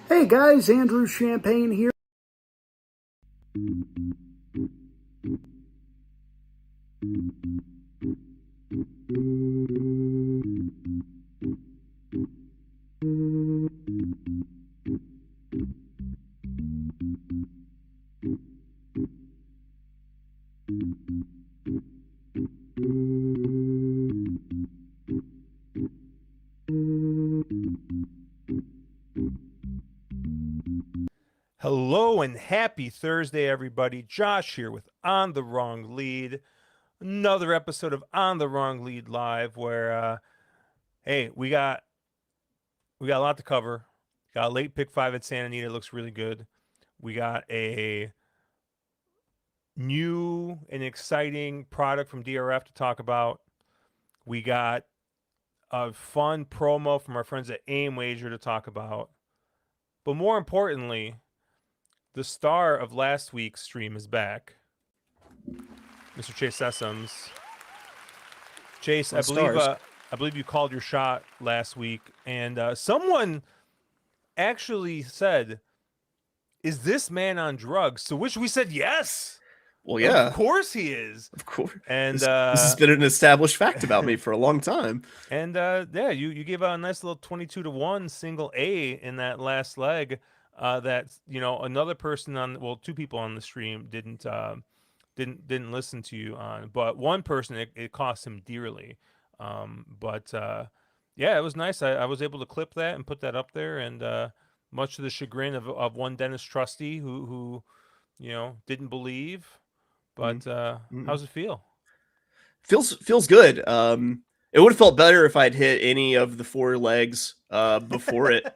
Hey guys, Andrew Champagne here. Hello and happy Thursday, everybody. Josh here with On the Wrong Lead. Another episode of On the Wrong Lead Live where hey, we got a lot to cover. Got a late pick 5 at Santa Anita, looks really good. We got a new and exciting product from DRF to talk about. We got a fun promo from our friends at Aim Wager to talk about. But more importantly, the star of last week's stream is back. Mr. Chase Sessoms. Chase, I believe you called your shot last week, and someone actually said, "Is this man on drugs?" To which we said, "Yes, Well, yeah, of course he is." of course. And This has been an established fact about me for a long time. and yeah, you gave out a nice little 22-1 single A in that last leg. That another person two people on the stream didn't listen to you on, but one person it cost him dearly. But yeah, it was nice. I was able to clip that and put that up there, and much to the chagrin of one Dennis Trusty who didn't believe. But how's it feel? Feels good. It would have felt better if I'd hit any of the four legs before it,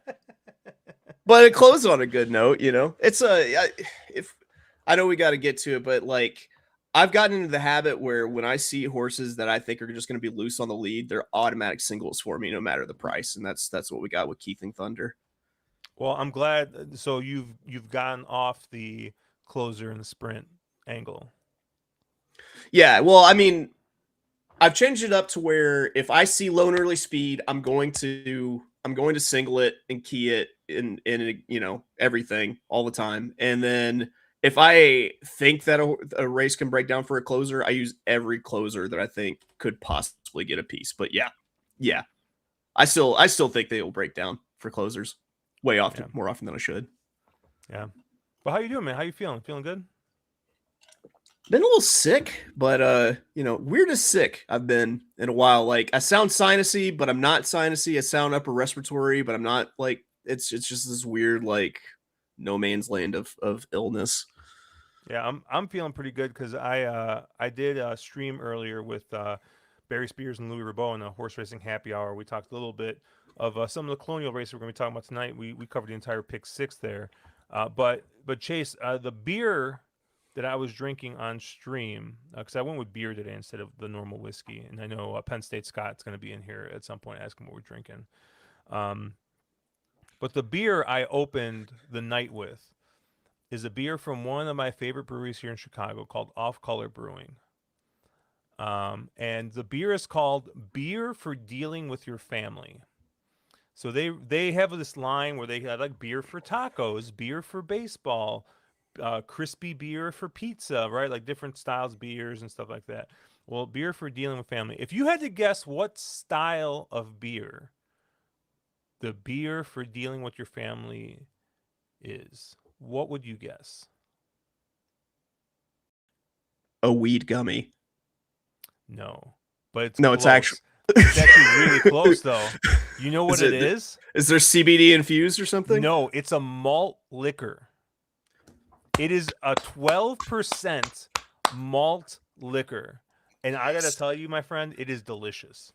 but it closed on a good note. It's if I know we got to get to it, but like I've gotten into the habit where when I see horses that I think are just going to be loose on the lead, they're automatic singles for me, no matter the price, and that's what we got with Keithing Thunder. Well, I'm glad. So you've gotten off the closer and the sprint angle. Yeah, well, I mean, I've changed it up to where if I see low and early speed, I'm going to single it and key it in everything all the time. And then if I think that a race can break down for a closer, I use every closer that I think could possibly get a piece. But yeah, I still think they will break down for closers more often than I should. Yeah. But how you doing, man? How you feeling? Feeling good? Been a little sick, but weirdest sick I've been in a while. Like I sound sinusy, but I'm not sinusy. I sound upper respiratory, but I'm not. Like it's just this weird like no man's land of illness. Yeah, I'm feeling pretty good because I did a stream earlier with Barry Spears and Louis Rabot in a horse racing happy hour. We talked a little bit of some of the colonial races we're going to be talking about tonight. We covered the entire pick 6 there, but Chase, the beer that I was drinking on stream, because I went with beer today instead of the normal whiskey, and I know Penn State Scott's going to be in here at some point asking what we're drinking. But the beer I opened the night with is a beer from one of my favorite breweries here in Chicago called Off Color Brewing. And the beer is called Beer for Dealing with Your Family. So they have this line where they have like beer for tacos, beer for baseball, crispy beer for pizza, right? Like different styles of beers and stuff like that. Well, beer for dealing with family. If you had to guess what style of beer the beer for dealing with your family is, what would you guess? A weed gummy. No, but it's no, close. it's actually it's actually really close though. You know what it is? Is there CBD infused or something? No, it's a malt liquor. It is a 12% malt liquor, and I gotta tell you, my friend, it is delicious.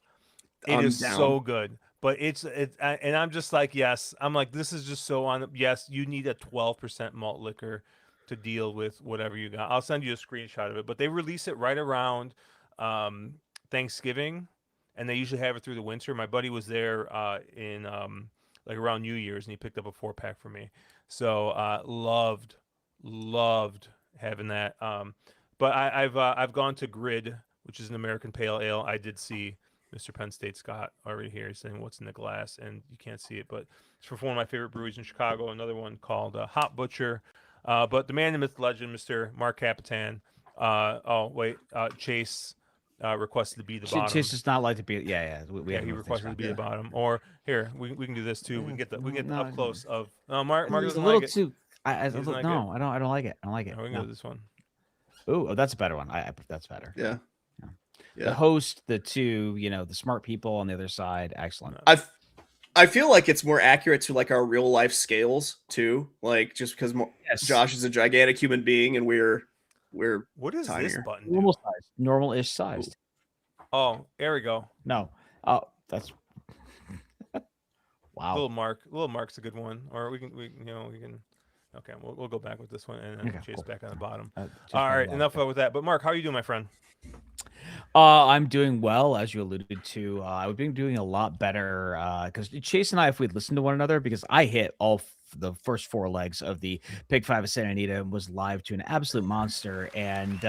It is so good. But and I'm just like, yes, I'm like, this is just so on. Yes, you need a 12% malt liquor to deal with whatever you got. I'll send you a screenshot of it. But they release it right around Thanksgiving, and they usually have it through the winter. My buddy was there in like around New Year's, and he picked up a 4-pack for me. So loved having that. But I've gone to Grid, which is an American Pale Ale. I did see Mr. Penn State Scott already here. He's saying what's in the glass, and you can't see it, but it's from one of my favorite breweries in Chicago. Another one called Hop Butcher. But the man, the myth, legend, Mr. Mark Capitan. Chase requested to be the bottom. Chase does not like to be. Yeah. He requested to be the bottom. Or here, we can do this too. We can get up close of. Mark doesn't like it. Too. I don't like it. I don't like it. I don't like it. We can go with this one. Oh, that's a better one. That's better. Yeah. The host, the two, the smart people on the other side. Excellent. I feel like it's more accurate to like our real life scales too. Like just because Josh is a gigantic human being and we're what is tinier. This button? Normal size, normal-ish sized. Oh, there we go. No. Oh, that's wow. Little Mark's a good one. Or we can. Okay, we'll go back with this one and then Chase back on the bottom. All right, enough with that. But Mark, how are you doing, my friend? I'm doing well, as you alluded to. I've been doing a lot better because Chase and I, if we'd listened to one another, because I hit all the first 4 legs of the Pick 5 of Santa Anita and was live to an absolute monster. And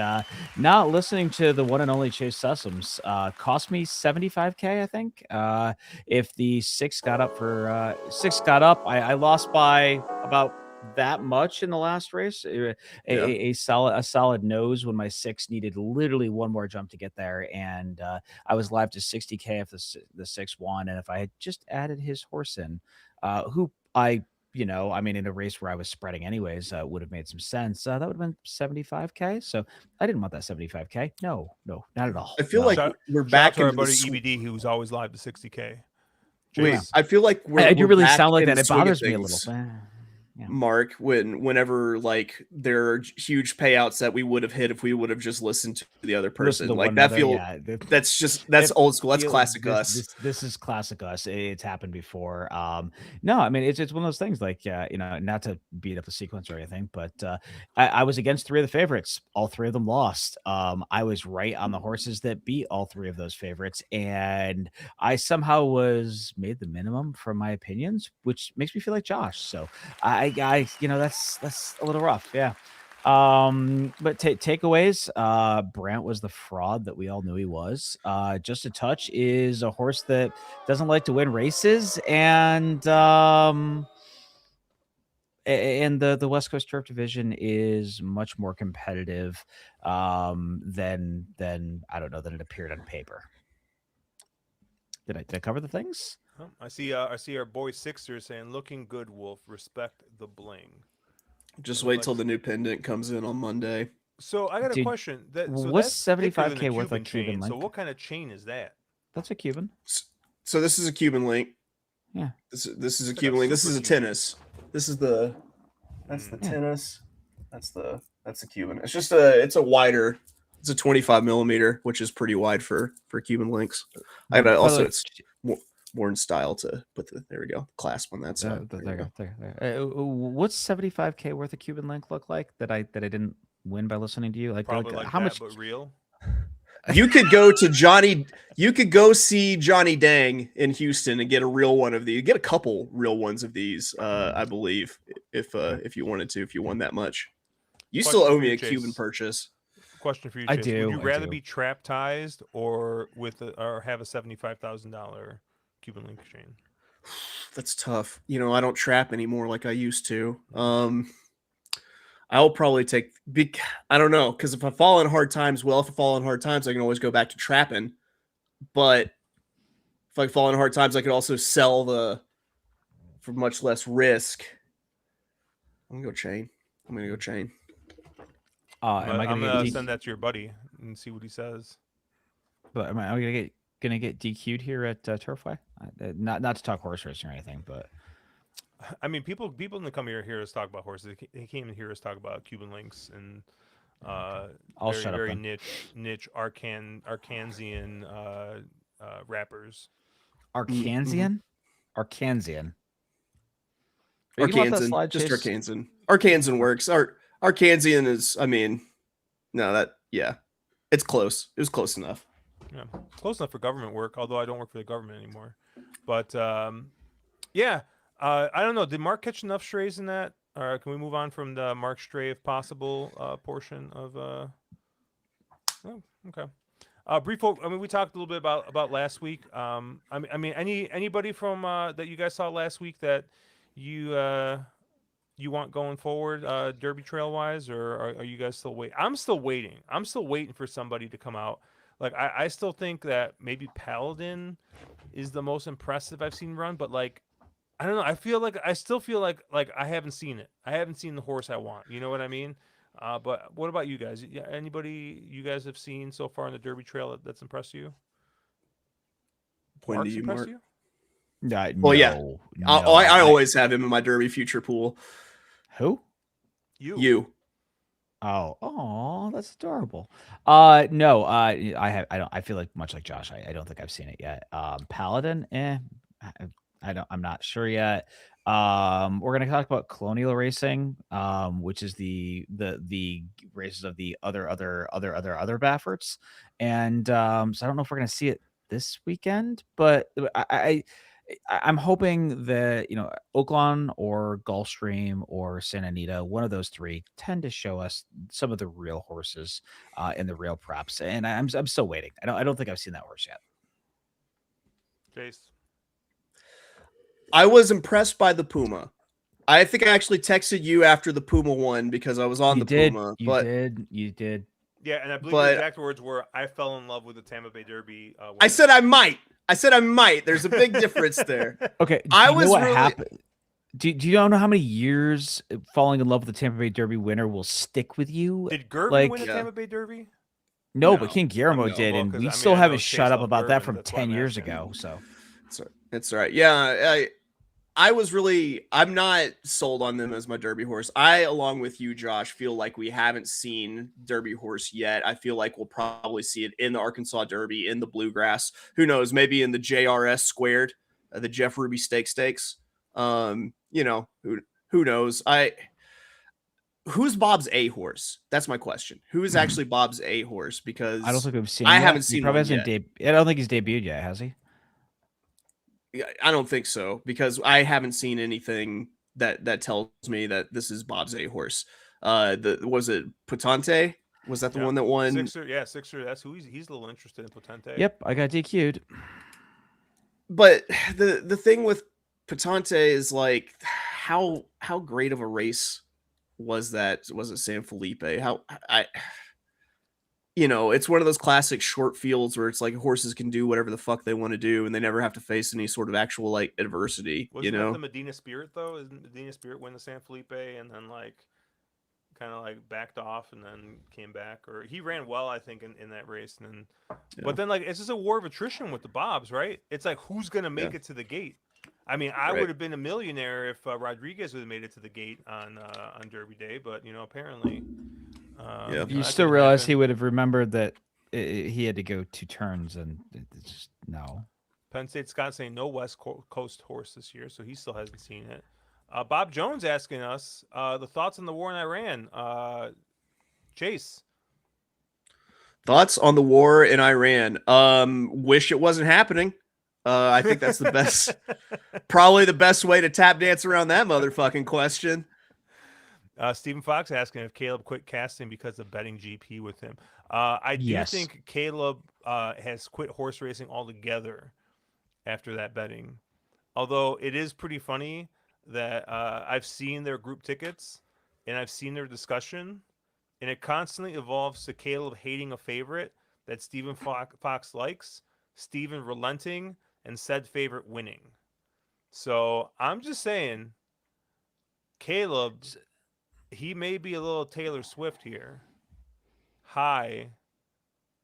not listening to the one and only Chase Sessoms cost me $75K, I think. If the 6 got up, I lost by about that much in the last race. A solid nose when my 6 needed literally one more jump to get there, and I was live to 60K if the 6 won. And if I had just added his horse in, who in a race where I was spreading anyways, would have made some sense. That would have been 75K. So I didn't want that 75K. No, not at all. I feel like we're back to our buddy EBD, who was always live to 60K. Wait, I feel like I do really sound like that. It bothers me a little. Yeah. Mark, whenever like there are huge payouts that we would have hit if we would have just listened to the other person, like that that's old school. That's classic us. This is classic us. It's happened before. No, I mean it's one of those things like not to beat up the sequence or anything, but I was against 3 of the favorites. All 3 of them lost. I was right on the horses that beat all 3 of those favorites, and I somehow was made the minimum from my opinions, which makes me feel like Josh. So that's a little rough. Yeah. But takeaways, Brant was the fraud that we all knew he was. Just a Touch is a horse that doesn't like to win races, and the West Coast Turf Division is much more competitive than I don't know, than it appeared on paper. Did I cover the things? Oh, I see our boy Sixer saying, "Looking good, Wolf. Respect the bling." Just wait till the new pendant comes in on Monday. So I got a question. What's 75K worth of Cuban link? So what kind of chain is that? That's a Cuban. So this is a Cuban link. Yeah. This is a Cuban link. This is a tennis. That's the tennis. That's the Cuban. It's just it's a 25 millimeter, which is pretty wide for Cuban links. I got also it's more in style to put there we go, clasp on that side. There. What's 75K worth of Cuban link look like that I didn't win by listening to you? Probably like how that, much? But real. You could go to Johnny. You could go see Johnny Dang in Houston and get a real one of these. Get a couple real ones of these, I believe, if you wanted to, if you won that much. You still owe me a Cuban purchase. Question for you, Chase. I do. Would you rather be traptized or have a $75,000 Cuban link chain? That's tough. I don't trap anymore like I used to. I'll probably take I don't know, because if I fall in hard times, I can always go back to trapping. But if I fall in hard times, I could also sell for much less risk. I'm gonna go chain. I'm gonna send that to your buddy and see what he says. But am I gonna get DQ'd here at Turfway? Not to talk horse racing or anything, but I mean, people didn't come here to talk about horses. They came in here to talk about Cuban links and very niche Arkansian rappers. Arkansian? Arkansian. Arkansan, just Arkansan. Arkansan works. Arkansian is, it's close. It was close enough. Yeah, close enough for government work, although I don't work for the government anymore. But yeah. I don't know. Did Mark catch enough strays in that? Or can we move on from the Mark stray, if possible, portion of? Oh, okay. Brief. I mean, we talked a little bit about last week. I mean, anybody from that you guys saw last week that you you want going forward, Derby Trail wise, or are you guys still waiting? I'm still waiting. I'm still waiting for somebody to come out. Like I still think that maybe Paladin is the most impressive I've seen run, but like I don't know. I still feel like I haven't seen it. I haven't seen the horse I want. You know what I mean? But what about you guys? Yeah, anybody you guys have seen so far on the Derby Trail that's impressed you? Point to Mark's you, impressed Mark. you? Well, yeah. No, I always have him in my Derby future pool. Who? You. Oh, that's adorable. No, I feel like much like Josh. I don't think I've seen it yet. Paladin, I'm not sure yet. We're gonna talk about Colonial Racing, which is the races of the other Bafferts, and so I don't know if we're gonna see it this weekend, but I'm hoping that Oaklawn or Gulfstream or Santa Anita, one of those three, tend to show us some of the real horses in the real preps, and I'm still waiting. I don't think I've seen that horse yet. Jace. I was impressed by the Puma. I think I actually texted you after the Puma won because I was on Puma. You did. Yeah, and I believe the exact words were, "I fell in love with the Tampa Bay Derby." I said I might. There's a big difference there. Okay, happened? Do you know how many years falling in love with the Tampa Bay Derby winner will stick with you? Did Gervin win the Tampa Bay Derby? No, but King Guillermo did, and we still haven't shut up about that from 10 years ago. So it's all right. Yeah, I'm not sold on them as my Derby horse. I, along with you, Josh, feel like we haven't seen Derby horse yet. I feel like we'll probably see it in the Arkansas Derby, in the Bluegrass. Who knows? Maybe in the JRS squared, the Jeff Ruby Stakes. Who knows? Who's Bob's A horse? That's my question. Who is actually Bob's A horse? Because I don't think we've seen. I haven't seen. Probably hasn't. I don't think he's debuted yet, has he? I don't think so, because I haven't seen anything that tells me that this is Bob's A horse. Was it Potente? Was that the one that won? Sixer. That's who he's a little interested in Potente. Yep, I got DQ'd. But the thing with Potente is like how great of a race was that? Was it San Felipe? It's one of those classic short fields where it's like horses can do whatever the fuck they want to do, and they never have to face any sort of actual like adversity. Wasn't that the Medina Spirit though? Isn't Medina Spirit win the San Felipe and then like kind of like backed off and then came back? Or he ran well, I think, in that race. And then, but then like it's just a war of attrition with the Bobs, right? It's like who's gonna make it to the gate. I mean, I would have been a millionaire if Rodriguez would have made it to the gate on Derby Day, but apparently. You still realize he would have remembered that he had to go 2 turns, and it's just no. Penn State Scott saying no West Coast horse this year, so he still hasn't seen it. Bob Jones asking us the thoughts on the war in Iran. Chase. Thoughts on the war in Iran? Wish it wasn't happening. I think that's the best, probably the best way to tap dance around that motherfucking question. Stephen Fox asking if Caleb quit casting because of betting GP with him. I do think Caleb has quit horse racing altogether after that betting. Although it is pretty funny that I've seen their group tickets and I've seen their discussion, and it constantly evolves to Caleb hating a favorite that Stephen Fox likes, Stephen relenting, and said favorite winning. So I'm just saying, Caleb, he may be a little Taylor Swift here. Hi,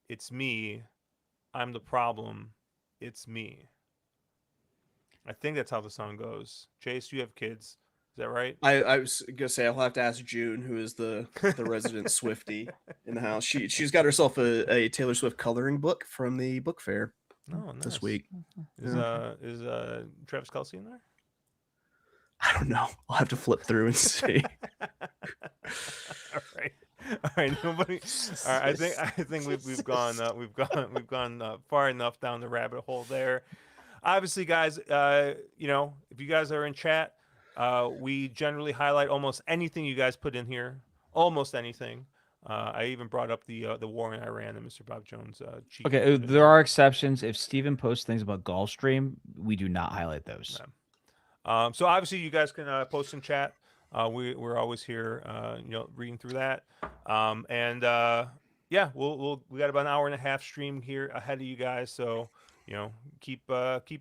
it's me. I'm the problem. It's me. I think that's how the song goes. Chase, you have kids. Is that right? I was gonna say I'll have to ask June, who is the resident Swiftie in the house. She's got herself a Taylor Swift coloring book from the book fair this week. Is Travis Kelce in there? I don't know. I'll have to flip through and see. All right. Nobody. All right. I think we've gone far enough down the rabbit hole there. Obviously, guys, if you guys are in chat, we generally highlight almost anything you guys put in here. Almost anything. I even brought up the war in Iran and Mr. Bob Jones. Cheat Okay, code there video. are exceptions. If Steven posts things about Gulfstream, we do not highlight those. So obviously you guys can post in chat. We're always here, reading through that. Yeah, we got about an hour and a half stream here ahead of you guys. So keep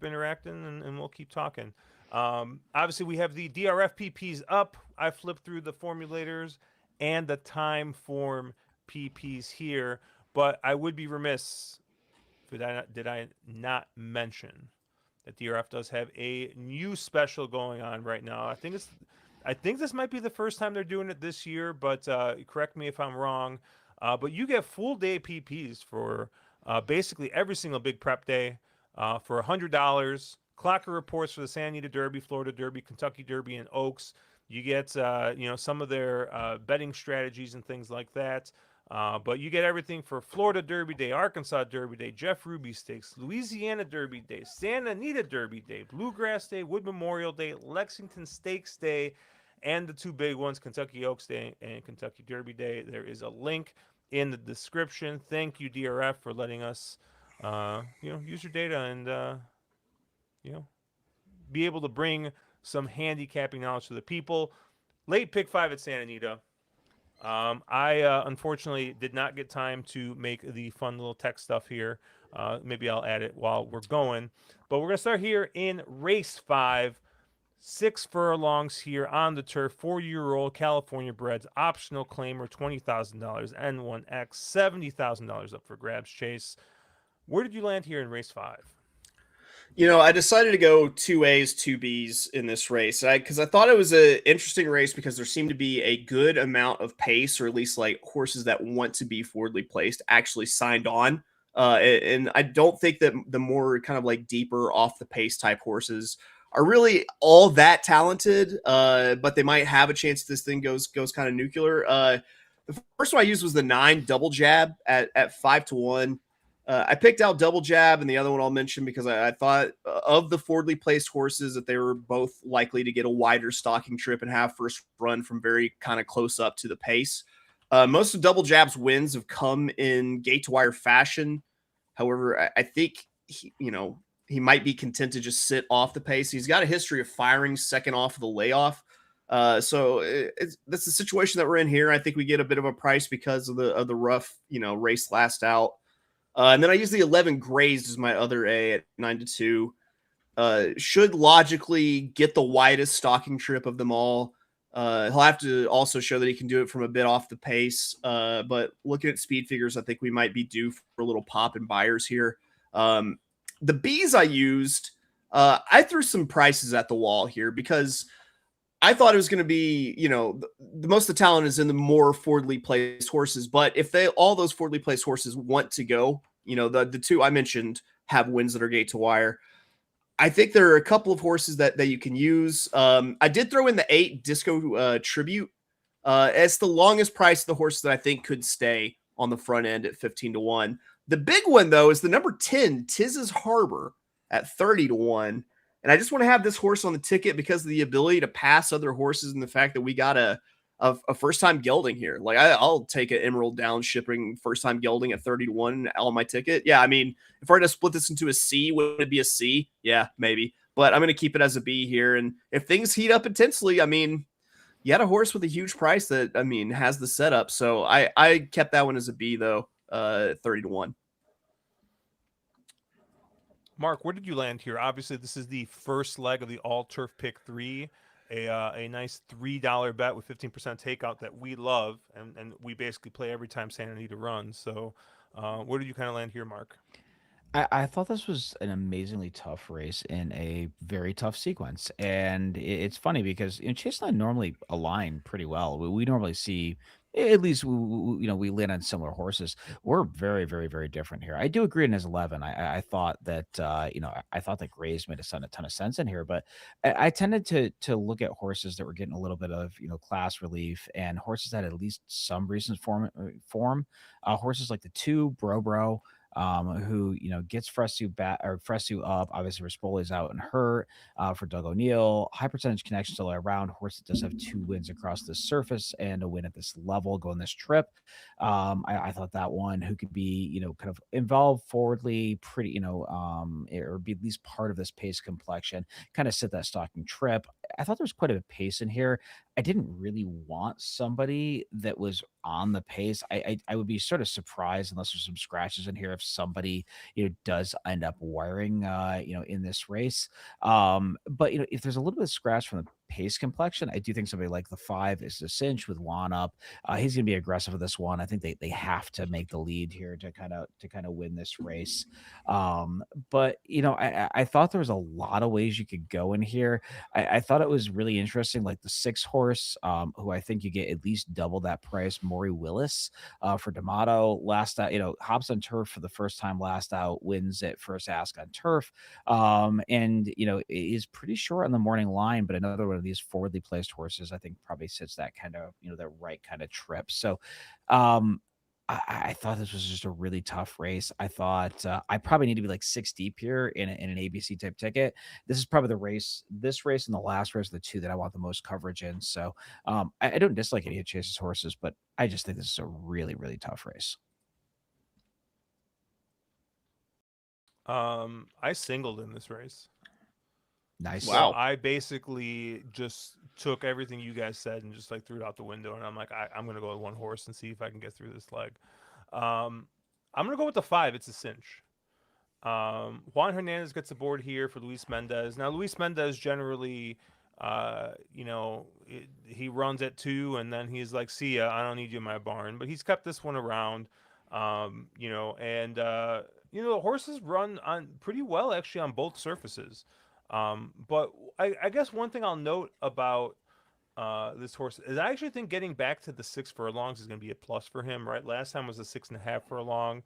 interacting and we'll keep talking. Obviously we have the DRF PPs up. I flipped through the formulators and the time form PPs here, but I would be remiss did I not mention that DRF does have a new special going on right now. I think this might be the first time they're doing it this year, but correct me if I'm wrong. But you get full day PPs for basically every single big prep day for $100. Clocker reports for the Santa Anita Derby, Florida Derby, Kentucky Derby, and Oaks. You get some of their betting strategies and things like that. But you get everything for Florida Derby Day, Arkansas Derby Day, Jeff Ruby Stakes, Louisiana Derby Day, Santa Anita Derby Day, Bluegrass Day, Wood Memorial Day, Lexington Stakes Day, and the two big ones, Kentucky Oaks Day and Kentucky Derby Day. There is a link in the description. Thank you, DRF, for letting us, use your data and, be able to bring some handicapping knowledge to the people. Late pick 5 at Santa Anita. I unfortunately did not get time to make the fun little tech stuff here. Maybe I'll add it while we're going. But we're going to start here in race 5. 6 furlongs here on the turf. 4-year-old California breds. Optional claimer, $20,000. N1X, $70,000 up for grabs. Chase, where did you land here in race 5? I decided to go 2 A's, 2 B's in this race because I thought it was an interesting race because there seemed to be a good amount of pace, or at least like horses that want to be forwardly placed actually signed on. And I don't think that the more kind of like deeper off the pace type horses are really all that talented, but they might have a chance if this thing goes kind of nuclear. The first one I used was the 9 Double Jab at 5-1. I picked out Double Jab and the other one I'll mention because I thought of the forwardly placed horses that they were both likely to get a wider stalking trip and have first run from very kind of close up to the pace. Most of Double Jab's wins have come in gate to wire fashion. However, I think he might be content to just sit off the pace. He's got a history of firing second off of the layoff. So that's the situation that we're in here. I think we get a bit of a price because of the rough, race last out. And then I use the 11 Grazed as my other A at 9-2. Should logically get the widest stalking trip of them all. He'll have to also show that he can do it from a bit off the pace. But looking at speed figures, I think we might be due for a little pop in buyers here. The B's I used, I threw some prices at the wall here because I thought it was going to be, the most of the talent is in the more forwardly placed horses. But if all those forwardly placed horses want to go, the 2 I mentioned have wins that are gate to wire. I think there are a couple of horses that you can use. I did throw in the 8 Disco Tribute. It's the longest price of the horses that I think could stay on the front end at 15-1. The big one, though, is the number 10, Tiz's Harbor, at 30-1. And I just want to have this horse on the ticket because of the ability to pass other horses and the fact that we got a first-time gelding here. Like, I'll take an Emerald Down shipping first-time gelding at 30-1 on my ticket. Yeah, I mean, if I were to split this into a C, would it be a C? Yeah, maybe. But I'm going to keep it as a B here. And if things heat up intensely, I mean, you had a horse with a huge price that, has the setup. So I kept that one as a B, though, 30-1. Mark, where did you land here? Obviously, this is the first leg of the all turf pick 3, a nice $3 bet with 15% takeout that we love, and we basically play every time Santa Anita runs. So, where did you kind of land here, Mark? I thought this was an amazingly tough race in a very tough sequence. And it's funny because Chase and I normally align pretty well. We normally see, at least, we land on similar horses. We're very, very, very different here. I do agree in his 11. I thought that, I thought that Grays made a ton of sense in here. But I tended to look at horses that were getting a little bit of, class relief and horses that had at least some reasons form. Horses like the 2 Bro. who gets Fresu back or Fresu up. Obviously, Rispoli's out and hurt. For Doug O'Neill, high percentage connection still around. Horse that does have 2 wins across this surface and a win at this level going this trip. I thought that one who could be kind of involved forwardly, pretty or be at least part of this pace complexion, kind of set that stalking trip. I thought there was quite a bit of pace in here. I didn't really want somebody that was on the pace. I would be sort of surprised unless there's some scratches in here if somebody does end up wiring in this race. But if there's a little bit of scratch from the pace complexion, I do think somebody like the 5 is a cinch with Juan up. He's going to be aggressive with this one. I think they have to make the lead here to kind of win this race. But I thought there was a lot of ways you could go in here. I thought it was really interesting, like the 6 horse, who I think you get at least double that price, Maury Willis, for D'Amato. Last out, hops on turf for the first time last out, wins at first ask on turf, and is pretty short on the morning line, but another one of these forwardly placed horses I think probably sits that kind of that right kind of trip. So I thought this was just a really tough race. I thought I probably need to be like 6 deep here in an ABC type ticket. This is probably this race and the last race are the 2 that I want the most coverage in. So I don't dislike any of Chase's horses, but I just think this is a really, really tough race. I singled in this race. Nice. Wow. So I basically just took everything you guys said and just like threw it out the window. And I'm like, I'm going to go with 1 horse and see if I can get through this leg. I'm going to go with the 5. It's a cinch. Juan Hernandez gets aboard here for Luis Mendez. Now, Luis Mendez generally, he runs at 2 and then he's like, see ya, I don't need you in my barn. But he's kept this one around, the horses run on pretty well actually on both surfaces. But I guess one thing I'll note about this horse is I actually think getting back to the 6 furlongs is going to be a plus for him. Right, last time was a 6.5 furlong,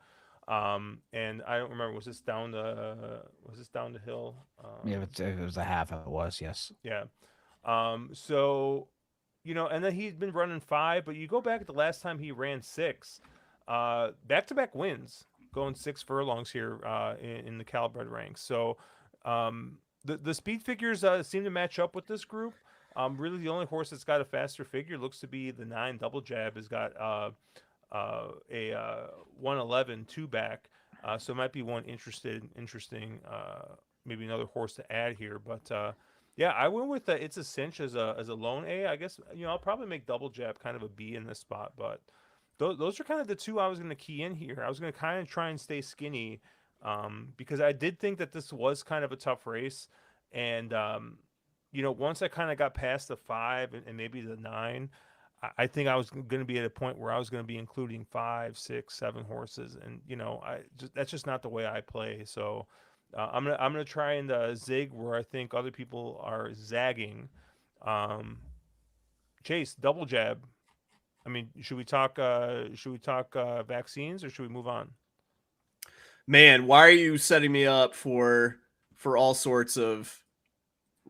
and I don't remember, was this down the hill? Yeah, it was a half. It was, yes. Yeah. So and then he's been running 5, but you go back at the last time he ran 6, back-to-back wins, going 6 furlongs here in the Calibred ranks. So the speed figures seem to match up with this group. Really, the only horse that's got a faster figure looks to be the 9 Double Jab. Has got a 111 2 back. So it might be one interesting, maybe another horse to add here. But yeah, I went with It's a Cinch as a lone A. I guess I'll probably make Double Jab kind of a B in this spot, but those are kind of the 2 I was going to key in here. I was going to kind of try and stay skinny, because I did think that this was kind of a tough race. And, once I kind of got past the 5 and maybe the 9, I think I was going to be at a point where I was going to be including 5, 6, 7 horses. And, that's just not the way I play. So I'm gonna try and zig where I think other people are zagging. Chase, Double Jab. I mean, should we talk vaccines or should we move on? Man, why are you setting me up for all sorts of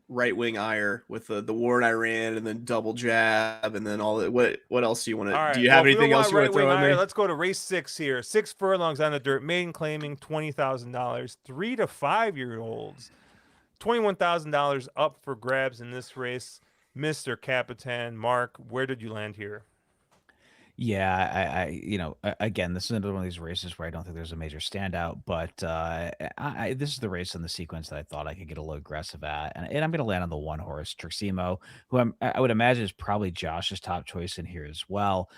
right-wing ire with the war in Iran and then Double Jab and then all that? What else do you want to? Right. Do you have anything else you want to throw in there? Let's go to race 6 here. 6 furlongs on the dirt. Maiden claiming $20,000. 3 to 5-year-olds, $21,000 up for grabs in this race. Mr. Capitan Mark, where did you land here? Yeah, again, this is another one of these races where I don't think there's a major standout, but this is the race in the sequence that I thought I could get a little aggressive at, and I'm going to land on the 1 horse, Truximo, who I would imagine is probably Josh's top choice in here as well.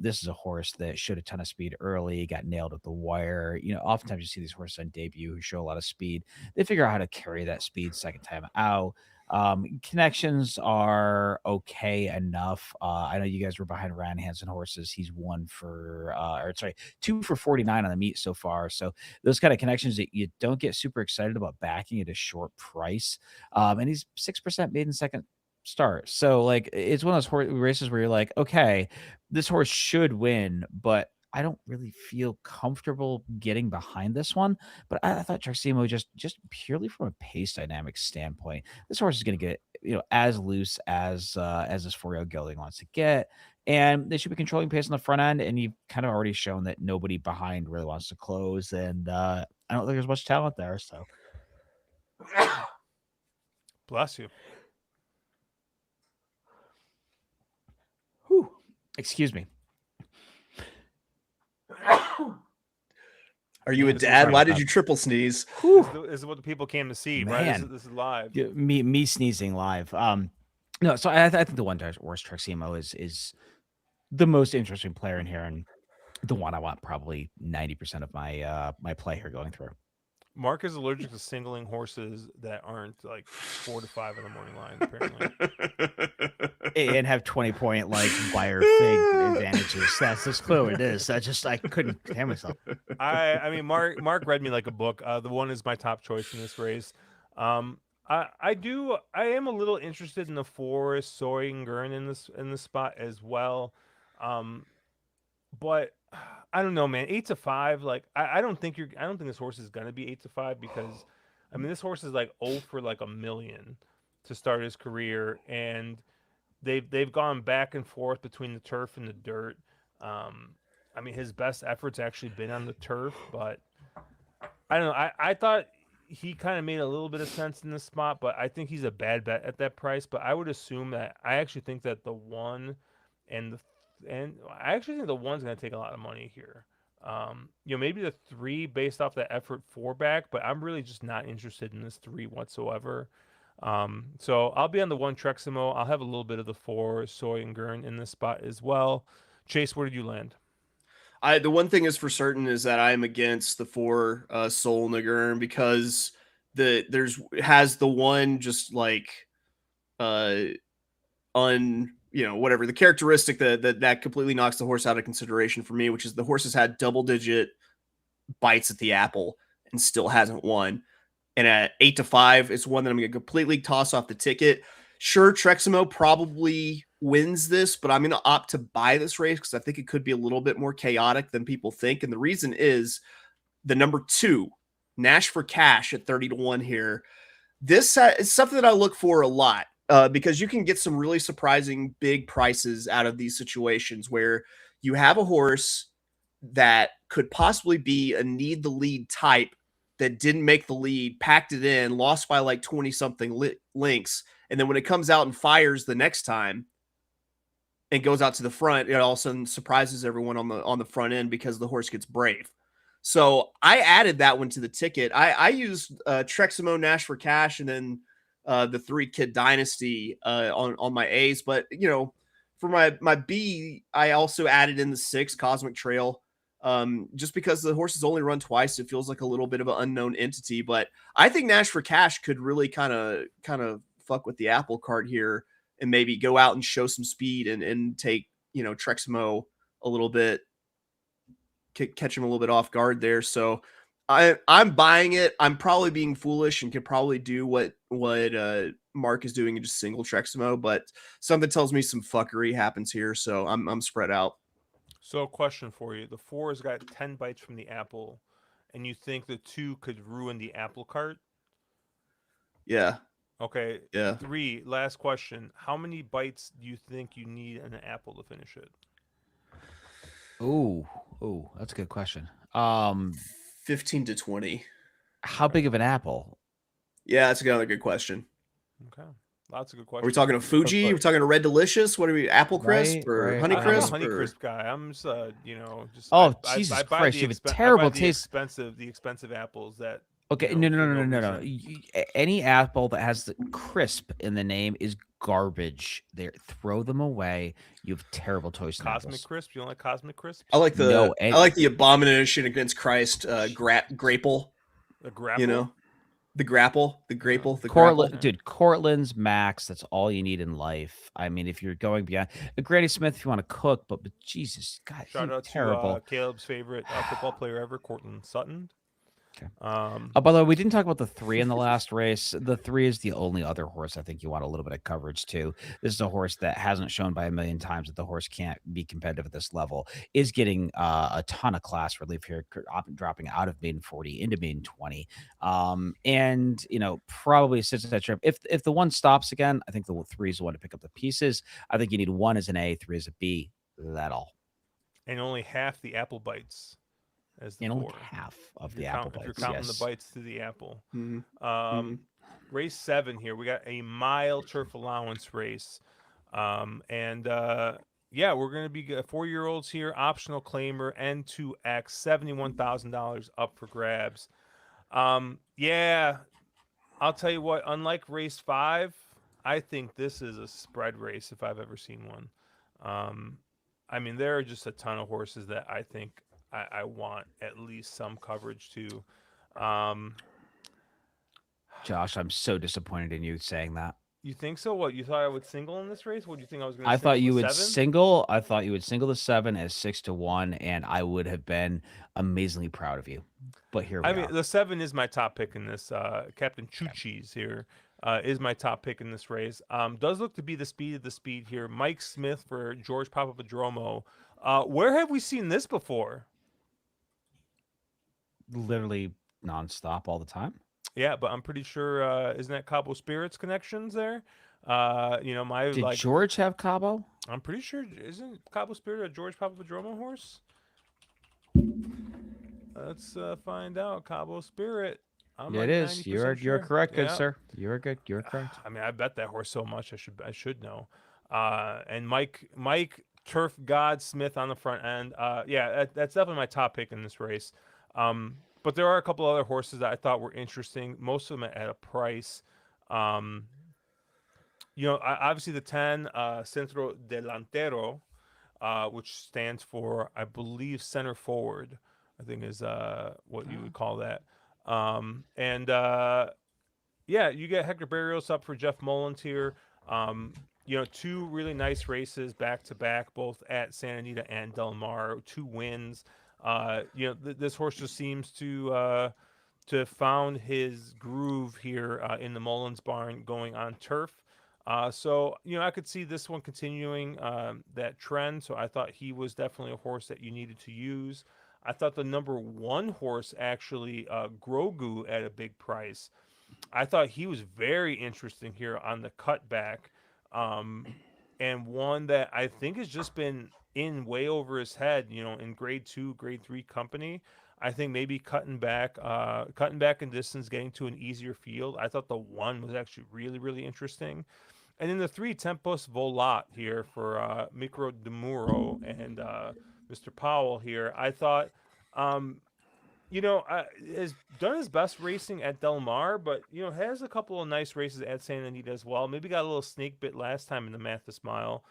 This is a horse that showed a ton of speed early, got nailed at the wire. Oftentimes you see these horses on debut who show a lot of speed. They figure out how to carry that speed second time out. Connections are okay enough. I know you guys were behind Ryan Hansen horses. He's 2 for 49 on the meet so far. So those kind of connections that you don't get super excited about backing at a short price. And he's 6% maiden second start. So like, it's one of those races where you're like, okay, this horse should win, but I don't really feel comfortable getting behind this one. But I thought Truximo just purely from a pace dynamic standpoint, this horse is going to get as loose as this 4-year-old gelding wants to get, and they should be controlling pace on the front end. And you've kind of already shown that nobody behind really wants to close, and I don't think there's much talent there. So, Bless you. whew, excuse me. Are you a dad? Why did you triple sneeze? This is what the people came to see, right? Man. This is live. Yeah, me sneezing live. No, so I think the one worst Truximo is the most interesting player in here, and the one I want probably 90% of my my play here going through. Mark is allergic to singling horses that aren't like 4 to 5 in the morning line, apparently. And have 20-point like wire fig advantages. That's just clear it is. I couldn't contain myself. I mean, Mark read me like a book. The one is my top choice in this race. I am a little interested in the 4 Soy and Gurn in this spot as well. But I don't know, man. 8 to 5, like I don't think this horse is gonna be 8 to 5, because I mean this horse is like 0 for like a million to start his career, and they've gone back and forth between the turf and the dirt. I mean his best effort's actually been on the turf, but I don't know. I thought he kind of made a little bit of sense in this spot, but I think he's a bad bet at that price. But I would assume that I actually think that the 1 and I actually think the 1's going to take a lot of money here. Maybe the 3 based off that effort 4 back, but I'm really just not interested in this 3 whatsoever. So I'll be on the 1 Truximo. I'll have a little bit of the 4 Soy and Gurn in this spot as well. Chase, where did you land? The one thing is for certain is that I am against the 4 Soul Nagurn, because has the 1 just like whatever the characteristic that completely knocks the horse out of consideration for me, which is the horse has had double-digit bites at the apple and still hasn't won. And at 8 to 5, it's one that I'm going to completely toss off the ticket. Sure, Truximo probably wins this, but I'm going to opt to buy this race because I think it could be a little bit more chaotic than people think. And the reason is the number 2, Nash for Cash at 30 to 1 here. This is something that I look for a lot. Because you can get some really surprising big prices out of these situations where you have a horse that could possibly be a need the lead type that didn't make the lead, packed it in, lost by like 20 something links. And then when it comes out and fires the next time and goes out to the front, it all of a sudden surprises everyone on the front end because the horse gets brave. So I added that one to the ticket. I used Truximo, Nash for Cash, and then the 3 Kid Dynasty on my A's, but for my B, I also added in the 6 Cosmic Trail, just because the horse has only run twice. It feels like a little bit of an unknown entity, but I think Nash for Cash could really kind of fuck with the apple cart here and maybe go out and show some speed and take Truximo a little bit, catch him a little bit off guard there. So I'm buying it. I'm probably being foolish and could probably do what Mark is doing and just single Truximo, but something tells me some fuckery happens here, so I'm spread out. So a question for you. The 4 has got 10 bites from the apple, and you think the 2 could ruin the apple cart? Yeah. Okay. Yeah. 3, last question. How many bites do you think you need an apple to finish it? Ooh, that's a good question. 15 to 20. How big of an apple? Yeah, that's another good question. Okay. Lots of good questions. Are we talking a Fuji? Are we talking a Red Delicious? What are we, Apple Crisp or Honey Crisp? I'm a Honey Crisp guy. I'm just, just. Oh, Jesus Christ! You have a terrible taste. The expensive apples that. Okay, no. Any apple that has the crisp in the name is garbage. There, throw them away. You have terrible taste. Cosmic Crisp. You don't like Cosmic Crisp? I like the abomination against Christ. Grapple. The grapple. The grapple. Cortland's max. That's all you need in life. I mean, if you're going beyond Granny Smith, if you want to cook, but Jesus, God, shout out terrible. To Caleb's favorite football player ever, Cortland Sutton. Okay. Um, By the way, we didn't talk about the 3 in the last race. The 3 is the only other horse I think you want a little bit of coverage to. This is a horse that hasn't shown by a million times that the horse can't be competitive at this level. Is getting a ton of class relief here, dropping out of maiden 40 into maiden 20, and probably sits at that trip. If the 1 stops again, I think the 3 is the one to pick up the pieces. I think you need 1 as an A, 3 as a B. That all. and only half the apple bites as the And 4. only half of If the you're apple if you're bites. counting Yes. the bites to the apple. Mm-hmm. Race 7 here. We got a mile turf allowance race. And yeah, we're going to be 4-year-olds here. Optional claimer N2X, $71,000 up for grabs. Yeah, I'll tell you what. Unlike race 5, I think this is a spread race if I've ever seen one. I mean, there are just a ton of horses that I think I want at least some coverage to. Josh, I'm so disappointed in you saying that. You think so? What, you thought I would single in this race? What do you think I was going to? I thought you would 7? single. I thought you would single the 7 as 6-1, and I would have been amazingly proud of you. But here we I are. mean, the 7 is my top pick in this. Captain Chuchi's here is my top pick in this race. Does look to be the speed of the speed here. Mike Smith for George Papadromo. Where have we seen this before? Literally nonstop all the time. Yeah, but I'm pretty sure isn't that Cabo Spirits connections there? My Did George have Cabo? I'm pretty sure isn't Cabo Spirit a George Papadromo horse? Let's find out. Cabo Spirit. I'm Yeah, like it is. 90% You're sure. correct, good Yeah. sir. You're good. You're correct. I mean, I bet that horse so much. I should know. And Mike Turf God Smith on the front end. That's definitely my top pick in this race. But there are a couple other horses that I thought were interesting. Most of them at a price. Obviously the 10 Centro Delantero, which stands for, I believe, center forward. I think is what you would call that. You get Hector Barrios up for Jeff Mullins here. 2 really nice races back to back, both at Santa Anita and Del Mar. 2 wins. This horse just seems to found his groove here in the Mullins barn going on turf. I could see this one continuing that trend. So I thought he was definitely a horse that you needed to use. I thought the number 1 horse, actually, Grogu, at a big price. I thought he was very interesting here on the cutback, and one that I think has just been in way over his head, in grade 2, grade 3 company. I think maybe cutting back in distance, getting to an easier field. I thought the 1 was actually really, really interesting. And then the 3, Tempos Volat here for Micro Demuro and Mr. Powell here. I thought, has done his best racing at Del Mar, but, has a couple of nice races at Santa Anita as well. Maybe got a little snake bit last time in the Mathis Mile.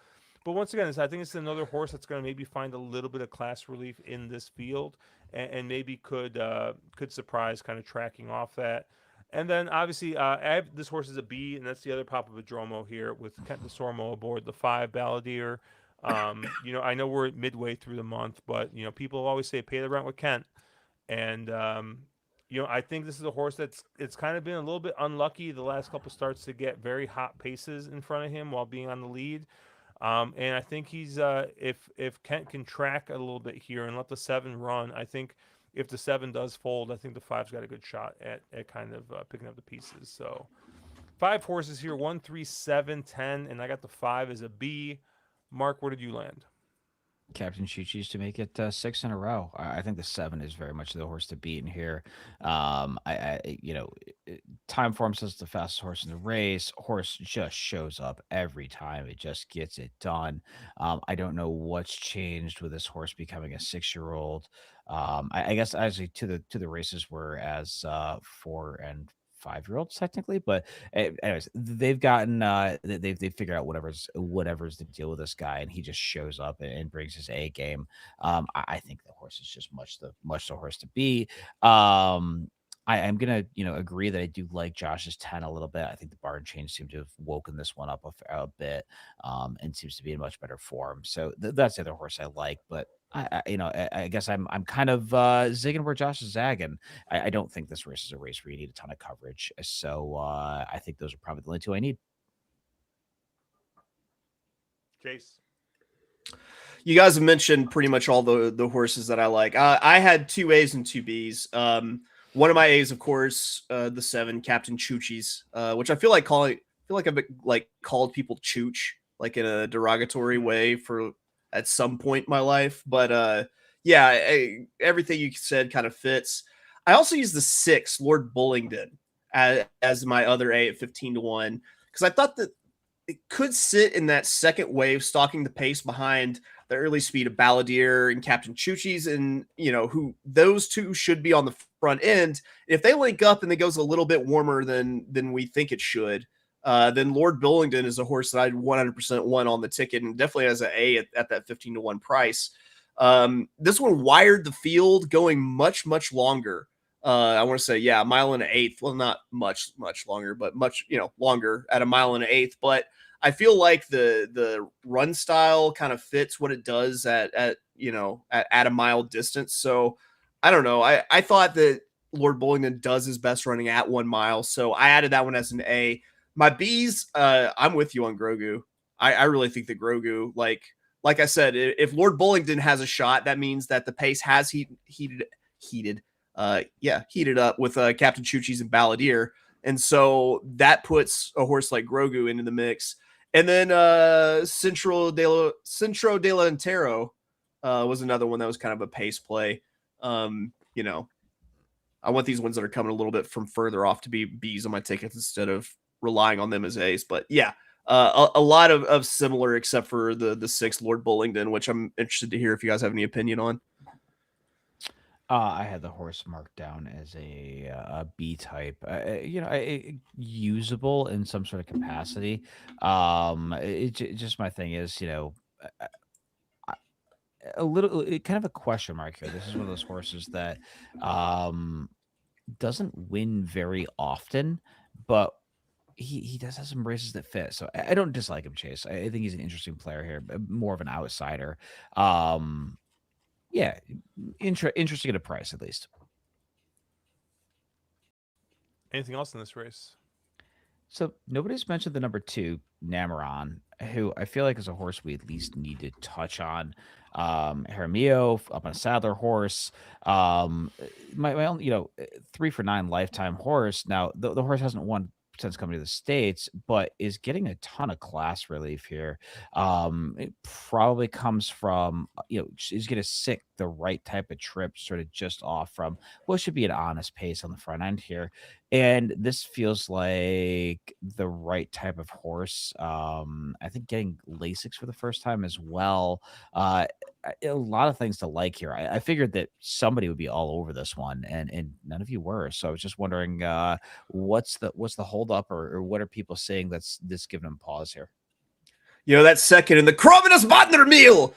But once again, I think it's another horse that's going to maybe find a little bit of class relief in this field and maybe could surprise, kind of tracking off that. And then, obviously, I have this horse is a B, and that's the other Papadromo here with Kent DeSormo aboard, the 5 Balladeer. I know we're midway through the month, but, people always say pay the rent with Kent. And, I think this is a horse it's kind of been a little bit unlucky the last couple starts to get very hot paces in front of him while being on the lead. And I think he's if Kent can track a little bit here and let the 7 run, I think if the 7 does fold, I think the 5's got a good shot at kind of picking up the pieces. So 5 horses here, 1, 3, 7, 10, and I got the 5 as a B. Mark, where did you land? Captain Chuchi's to make it 6 in a row. I think the 7 is very much the horse to beat in here. Time form says it's the fastest horse in the race. Horse just shows up every time. It just gets it done. I don't know what's changed with this horse becoming a 6-year-old. I guess actually to the races were as 4 and 5-year-olds technically, but anyways, they've gotten they've figured out whatever's the deal with this guy, and he just shows up and brings his A game. I think the horse is just much the horse to be. I'm gonna, agree that I do like Josh's 10 a little bit. I think the barn change seemed to have woken this one up a bit, and seems to be in much better form. So that's the other horse I like. But I guess I'm kind of zigging where Josh is zagging. I don't think this race is a race where you need a ton of coverage. So I think those are probably the only two I need. Chase. You guys have mentioned pretty much all the horses that I like. I had 2 A's and 2 B's. One of my A's, of course, the 7 Captain Choochies, which I feel like I've like called people Chooch like in a derogatory way for at some point in my life. But everything you said kind of fits. I also use the 6 Lord Bullingdon as my other A at 15-1 because I thought that it could sit in that second wave, stalking the pace behind the early speed of Balladeer and Captain Choochies, and who those two should be on the front end. If they link up and it goes a little bit warmer than we think it should, then Lord Bullingdon is a horse that I'd 100% want on the ticket, and definitely has an A at that 15-1 price. This one wired the field, going much longer. I want to say, a mile and an eighth. Well, not much longer, but much longer at a mile and an eighth. But I feel like the run style kind of fits what it does at a mile distance. So I don't know. I thought that Lord Bullingdon does his best running at 1 mile. So I added that one as an A. My B's, I'm with you on Grogu. I really think that Grogu, like I said, if Lord Bullingdon has a shot, that means that the pace has heated up with Captain Choochies and Balladeer. And so that puts a horse like Grogu into the mix. And then Centro de Entero was another one that was kind of a pace play. I want these ones that are coming a little bit from further off to be B's on my tickets instead of relying on them as A's. But a lot of similar, except for the 6 Lord Bullingdon, which I'm interested to hear if you guys have any opinion on. I had the horse marked down as a B type, usable in some sort of capacity. Just my thing is, kind of a question mark here. This is one of those horses that doesn't win very often, but he does have some races that fit. So I don't dislike him, Chase. I think he's an interesting player here, but more of an outsider. Yeah, interesting at a price, at least. Anything else in this race? So nobody's mentioned the number 2, Nameron, who I feel like is a horse we at least need to touch on. Jaramillo up on a saddler horse. My own, 3 for 9 lifetime horse. Now the horse hasn't won since coming to the States, but is getting a ton of class relief here. It probably comes from, he's going to sick the right type of trip, sort of just off from what should be an honest pace on the front end here. And this feels like the right type of horse. I think getting Lasix for the first time as well. A lot of things to like here. I figured that somebody would be all over this one, and none of you were. So I was just wondering, what's the holdup, or what are people saying that's giving them pause here? That second in the Krominus Bodner meal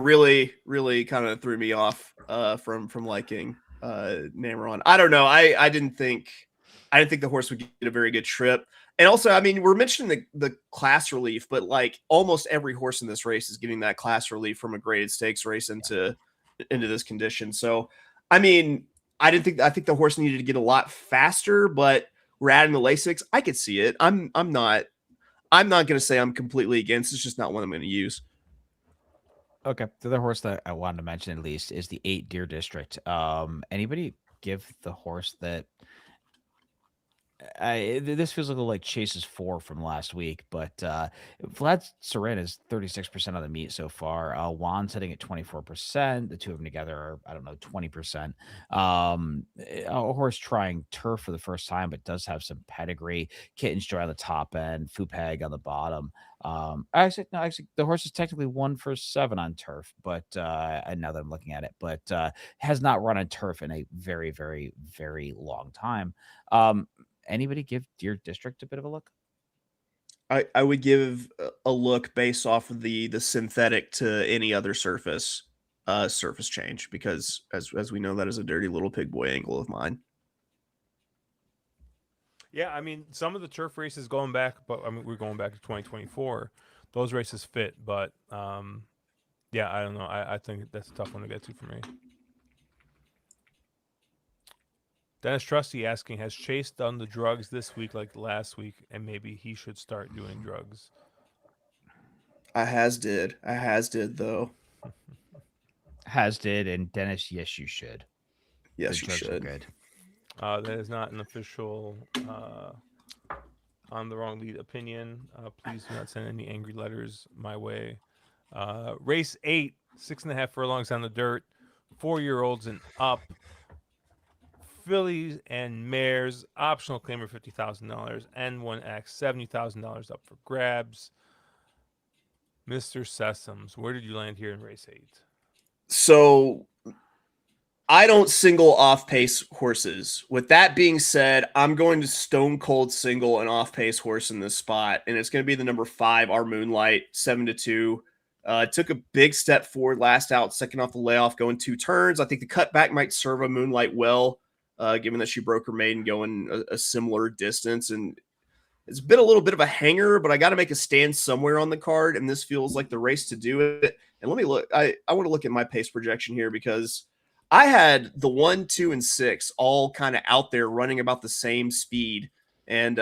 really kind of threw me off from liking Nameron. I don't know. I didn't think the horse would get a very good trip. And also, I mean, we're mentioning the class relief, but like almost every horse in this race is getting that class relief from a graded stakes race into this condition. So, I mean, I think the horse needed to get a lot faster, but we're adding the Lasix. I could see it. I'm not going to say I'm completely against. It's just not one I'm going to use. Okay. The other horse that I wanted to mention at least is the 8 Deer District. Anybody give the horse that this feels a little like Chase's 4 from last week, but Vlad Sarin is 36% of the meet so far. Juan's sitting at 24%. The two of them together are, I don't know, 20%. A horse trying turf for the first time, but does have some pedigree. Kitten's Joy on the top end, Fupag on the bottom. Actually, the horse is technically 1 for 7 on turf, but now that I'm looking at it, but has not run on turf in a very, very, very long time. Anybody give Deer District a bit of a look? I would give a look based off of the synthetic to any other surface change, because as we know, that is a dirty little pig boy angle of mine. Yeah, I mean, some of the turf races going back, but I mean, we're going back to 2024. Those races fit, but yeah, I don't know. I think that's a tough one to get to for me. Dennis Trusty asking, has Chase done the drugs this week like last week, and maybe he should start doing drugs? I has did though. Has did, and Dennis, yes, you should. Yes, The you drugs are should. good. That is not an official on the wrong lead opinion. Please do not send any angry letters my way. Race 8, 6.5 furlongs on the dirt, 4-year-olds and up. Fillies and mares, optional claimer $50,000, N1X $70,000 up for grabs. Mr. Sessoms, where did you land here in race 8? So I don't single off pace horses. With that being said, I'm going to stone cold single an off pace horse in this spot, and it's going to be the number 5, Our Moonlight, 7-2. Took a big step forward last out, second off the layoff, going 2 turns. I think the cutback might serve a Moonlight well, given that she broke her maiden going a similar distance. And it's been a little bit of a hanger, but I got to make a stand somewhere on the card, and this feels like the race to do it. And let me look. I want to look at my pace projection here because I had the 1, 2, and 6 all kind of out there running about the same speed, and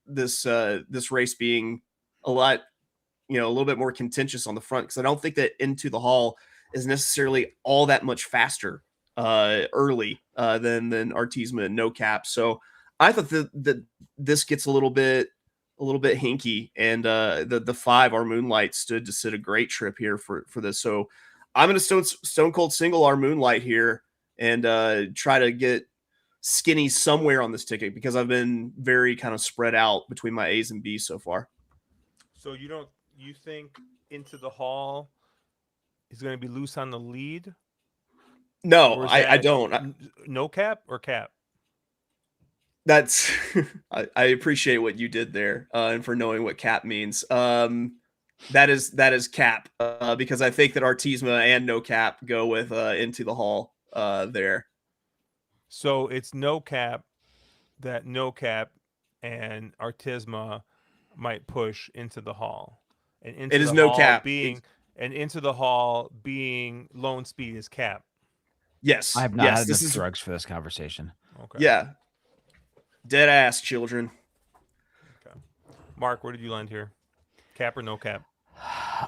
this race being a lot, a little bit more contentious on the front because I don't think that Into the Hall is necessarily all that much faster early than Artisma and No Cap. So I thought that this gets a little bit hinky, and the 5, Our Moonlight, stood to sit a great trip here for this. So I'm going to stone cold single Our Moonlight here and try to get skinny somewhere on this ticket because I've been very kind of spread out between my A's and B's so far. So you think Into the Hall is going to be loose on the lead? No, I don't. No cap or cap? That's I appreciate what you did there and for knowing what cap means. That is cap because I think that Artisma and No Cap go with Into the Hall there. So it's no cap that No Cap and Artisma might push Into the Hall, and It is No Cap. Into the Hall being Lone Speed is cap. Yes, I have not had this enough is drugs for this conversation. Okay. Yeah, dead ass children. Okay. Mark, where did you land here? Cap or no cap?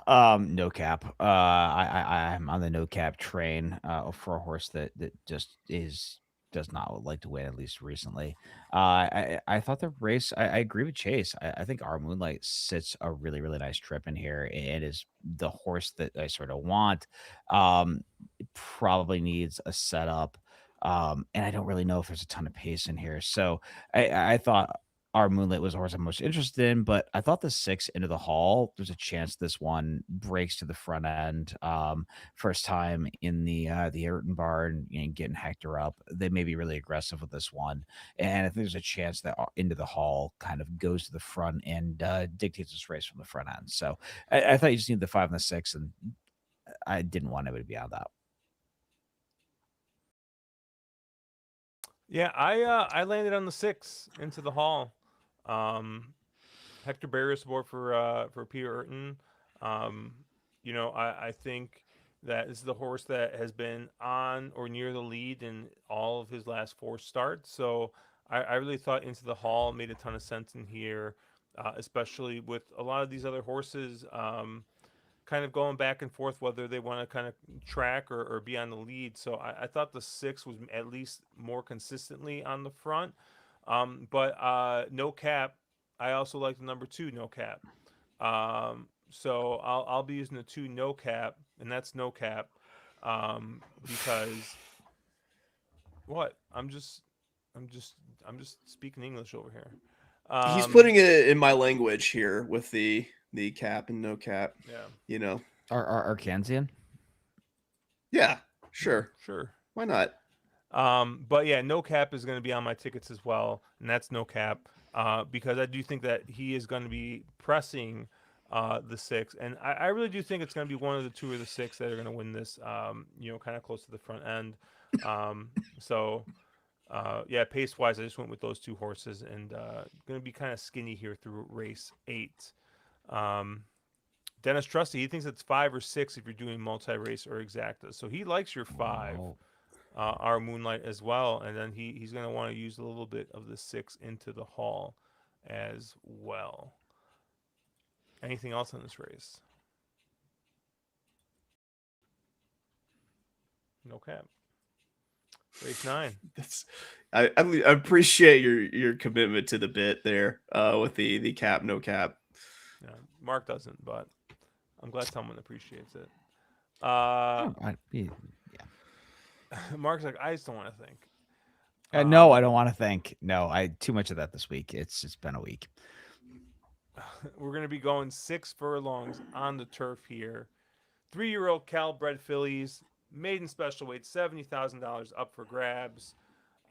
No cap. I'm on the no cap train for a horse that just does not like to win, at least recently. I thought the race. I agree with Chase. I think Our Moonlight sits a really really nice trip in here. It is the horse that I sort of want. It probably needs a setup. And I don't really know if there's a ton of pace in here. So I thought Our Moonlight was the horse I'm most interested in, but I thought the 6 Into the Hall, there's a chance this one breaks to the front end. First time in the Ayrton barn, getting Hector up. They may be really aggressive with this one. And I think there's a chance that Into the Hall kind of goes to the front and dictates this race from the front end. So I thought you just need the 5 and the 6, and I didn't want anybody beyond that. Yeah, I landed on the 6 Into the Hall. Hector Barrios aboard for Peter Urton. I think that this is the horse that has been on or near the lead in all of his last 4 starts. So I really thought Into the Hall made a ton of sense in here, especially with a lot of these other horses kind of going back and forth whether they want to kind of track or be on the lead. So I thought the 6 was at least more consistently on the front. But No Cap, I also like the number 2 No Cap. So I'll be using the 2 No Cap, and that's No Cap, because what? I'm just speaking English over here. He's putting it in my language here with the cap and No Cap. Yeah. Are Arkansian? Yeah, sure. Why not? But yeah, No Cap is going to be on my tickets as well, and that's No Cap, because I do think that he is going to be pressing the 6, and I really do think it's going to be one of the 2 or the 6 that are going to win this. Kind of close to the front end. So Yeah, pace wise, I just went with those two horses, and going to be kind of skinny here through race 8. Um, Dennis Trusty, he thinks it's 5 or 6 if you're doing multi-race or exacta. So he likes your 5, Oh. our Moonlight as well, and then he's going to want to use a little bit of the 6 into the Hall as well. Anything else in this race? No cap. Race 9. I appreciate your commitment to the bit there with the cap, no cap. Yeah, Mark doesn't, but I'm glad someone appreciates it. Yeah. Mark's like, I just don't want to think. No, I don't want to think. No, I too much of that this week. It's been a week. We're going to be going 6 furlongs on the turf here. 3-year-old Cal-bred fillies, maiden special weight, $70,000 up for grabs.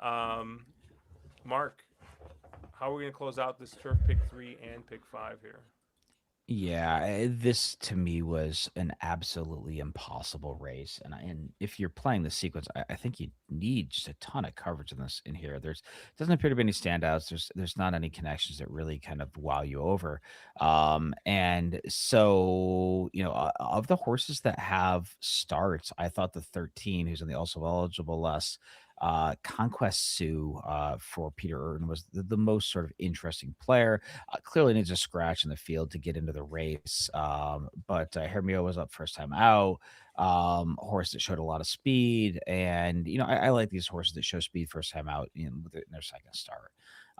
Mark, how are we going to close out this turf pick 3 and pick 5 here? Yeah, this to me was an absolutely impossible race, and if you're playing the sequence, I think you need just a ton of coverage in here. There's doesn't appear to be any standouts. There's not any connections that really kind of wow you over. And so of the horses that have starts, I thought the 13, who's in the also eligible list, Conquest Sioux for Peter Urton was the most sort of interesting player. Clearly needs a scratch in the field to get into the race. But Hermio was up first time out. Horse that showed a lot of speed, and I like these horses that show speed first time out in their second start.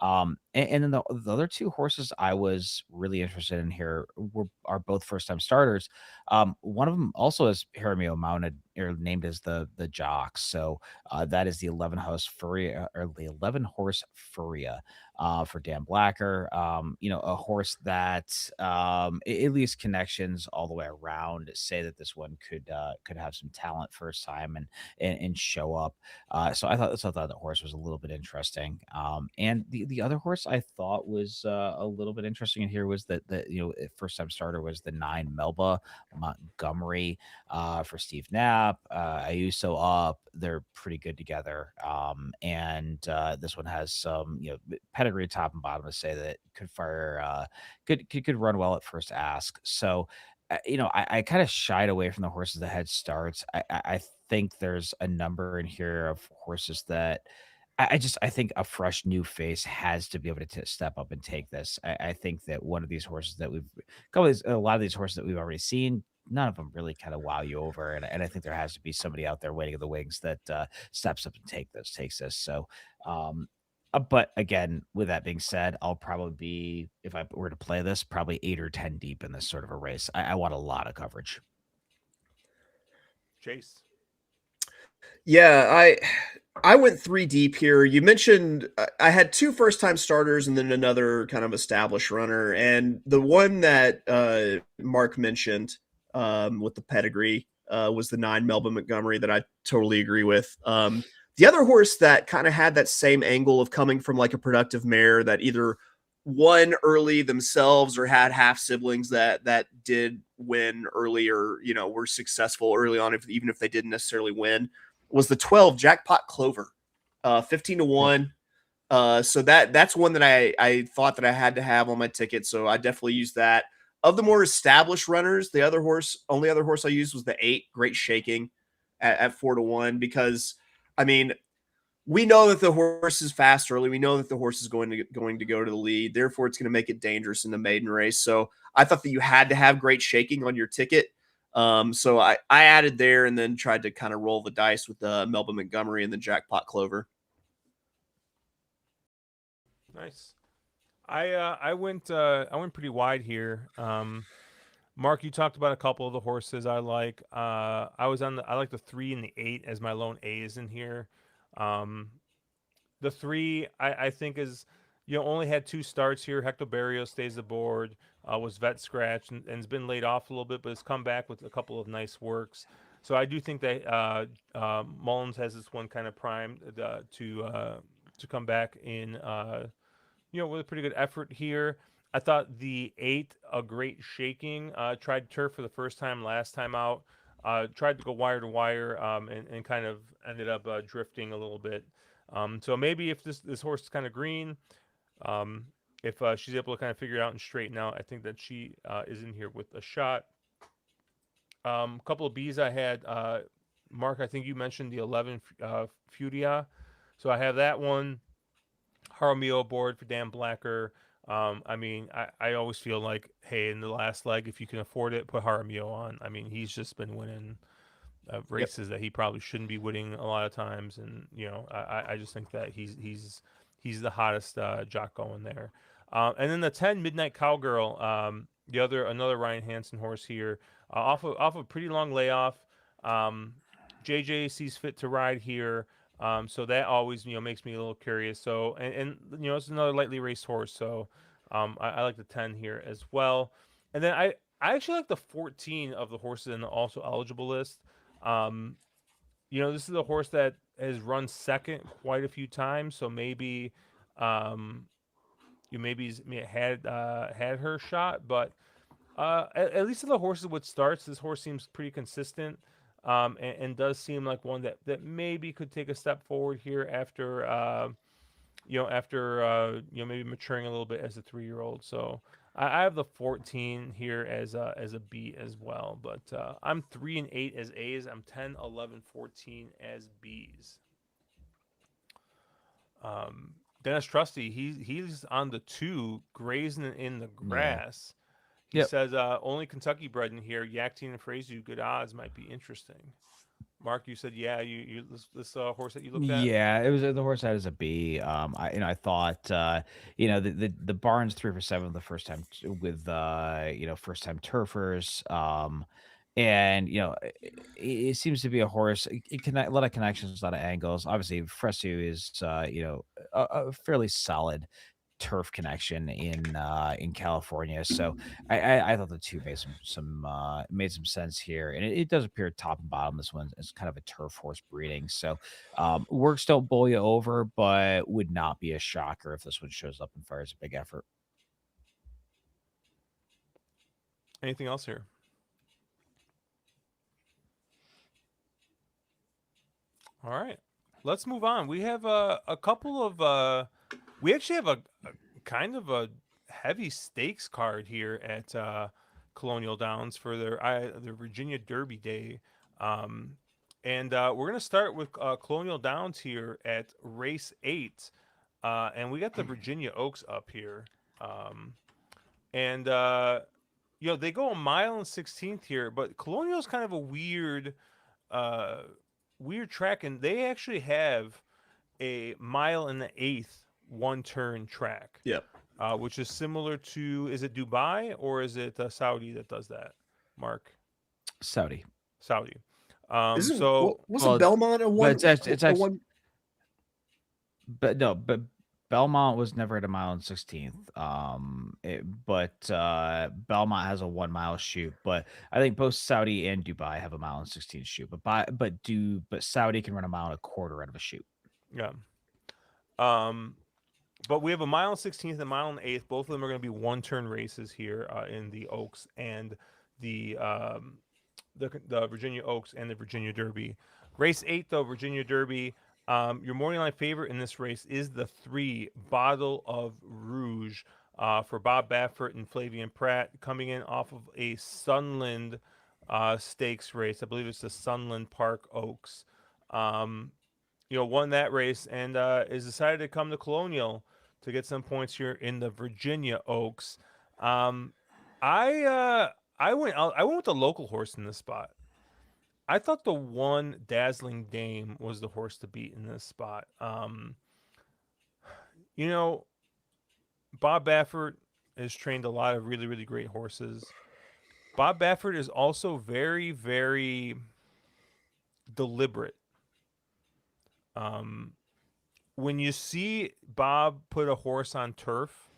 And then the other two horses I was really interested in here are both first time starters. One of them also is Hermio mounted or named as the jock. So that is the 11 horse Furia or the 11 horse Furia for Dan Blacker. A horse that at least connections all the way around say that this one could have some talent first time and show up. So I thought that horse was a little bit interesting. And the other horse I thought was a little bit interesting in here was that first time starter was the 9 Melba Montgomery for Steve Knapp. Ayuso up, they're pretty good together. And this one has some pedigree top and bottom to say that could fire could run well at first ask. So I kind of shied away from the horses that had starts. I think there's a number in here of horses that I think a fresh new face has to be able to step up and take this. I think that one of these horses that a lot of these horses that we've already seen, none of them really kind of wow you over. And I think there has to be somebody out there waiting in the wings that steps up and takes this. So, but again, with that being said, I'll probably be, if I were to play this, probably 8 or 10 deep in this sort of a race. I want a lot of coverage. Chase. Yeah, I went 3 deep here. You mentioned I had 2 first time starters and then another kind of established runner. And the one that Mark mentioned with the pedigree was the 9 Melba Montgomery that I totally agree with. The other horse that kind of had that same angle of coming from like a productive mare that either won early themselves or had half siblings that did win early or were successful early on, even if they didn't necessarily win, was the 12 Jackpot Clover, 15-1. So that's one that I thought that I had to have on my ticket. So I definitely used that. Of the more established runners, the only other horse I used was the 8 Great Shaking at 4-1, because I mean, we know that the horse is fast early. We know that the horse is going to go to the lead. Therefore, it's going to make it dangerous in the maiden race. So I thought that you had to have Great Shaking on your ticket. So I added there and then tried to kind of roll the dice with the Melba Montgomery and the Jackpot Clover. Nice. I went pretty wide here. Mark, you talked about a couple of the horses I like. I like the 3 and the 8 as my lone A's in here. The 3 I think is only had 2 starts here. Hector Barrios stays aboard. Was vet scratched and has been laid off a little bit, but has come back with a couple of nice works. So I do think that Mullins has this one kind of primed to come back in with a pretty good effort here. I thought the 8, a Great Shaking, tried turf for the first time last time out. Tried to go wire to wire and kind of ended up drifting a little bit. So maybe if this horse is kind of green, if she's able to kind of figure it out and straighten out, I think that she is in here with a shot. A couple of Bs I had. Mark, I think you mentioned the 11 Fudia. So I have that one. Jaramillo board for Dan Blacker. I mean, I always feel like, hey, in the last leg, if you can afford it, put Jaramillo on. I mean, he's just been winning races that he probably shouldn't be winning a lot of times, and I just think that he's the hottest jock going there. And then the 10 Midnight Cowgirl, another Ryan Hansen horse here, off a pretty long layoff. JJ sees fit to ride here. So that always makes me a little curious. So and it's another lightly raced horse. So I like the 10 here as well. And then I actually like the 14 of the horses in the also eligible list. This is a horse that has run second quite a few times. So maybe maybe had her shot, but at least of the horses with starts, this horse seems pretty consistent. And does seem like one that maybe could take a step forward here after maybe maturing a little bit as a 3-year-old. So I have the 14 here as a B as well. But I'm 3 and 8 as A's. I'm 10, 11, 14 as B's. Dennis Trusty, he's on the 2, grazing in the grass. He says only Kentucky bred in here. Yakteen and Fraser, good odds, might be interesting. Mark, you said this horse that you looked at. Yeah, it was the horse I had as a B. I thought the Barnes 3 for 7 the first time with first time turfers. And it seems to be a horse. It can a lot of connections, a lot of angles. Obviously, Fresu is a fairly solid turf connection in California. So I thought the 2 made some sense here, and it does appear top and bottom. This one is kind of a turf horse breeding. So works don't bowl you over, but would not be a shocker if this one shows up and fires a big effort. Anything else here? All right, let's move on. We have a couple of we actually have a kind of a heavy stakes card here at Colonial Downs for their Virginia Derby Day. And we're going to start with Colonial Downs here at race 8. And we got the Virginia Oaks up here. And they go a mile and 16th here, but Colonial's kind of a weird track, and they actually have a mile and the 8th one-turn track. Yep. Which is similar to, is it Dubai or is it Saudi that does that, Mark? Saudi. Wasn't Belmont a one? It's actually, but Belmont was never at a mile and 16th. But Belmont has a 1 mile shoot. But I think both Saudi and Dubai have a mile and 16th shoot. But Saudi can run a mile and a quarter out of a shoot. Yeah. But we have a mile and 16th and a mile and 8th. Both of them are going to be one-turn races here in the Oaks and the Virginia Oaks and the Virginia Derby. Race 8, though, Virginia Derby. Your morning line favorite in this race is the 3 Bottle of Rouge for Bob Baffert and Flavian Pratt, coming in off of a Sunland stakes race. I believe it's the Sunland Park Oaks. Won that race and is decided to come to Colonial to get some points here in the Virginia Oaks. I went with the local horse in this spot. I thought the 1 Dazzling Dame was the horse to beat in this spot. Bob Baffert has trained a lot of really, really great horses. Bob Baffert is also very, very deliberate. When you see Bob put a horse on turf,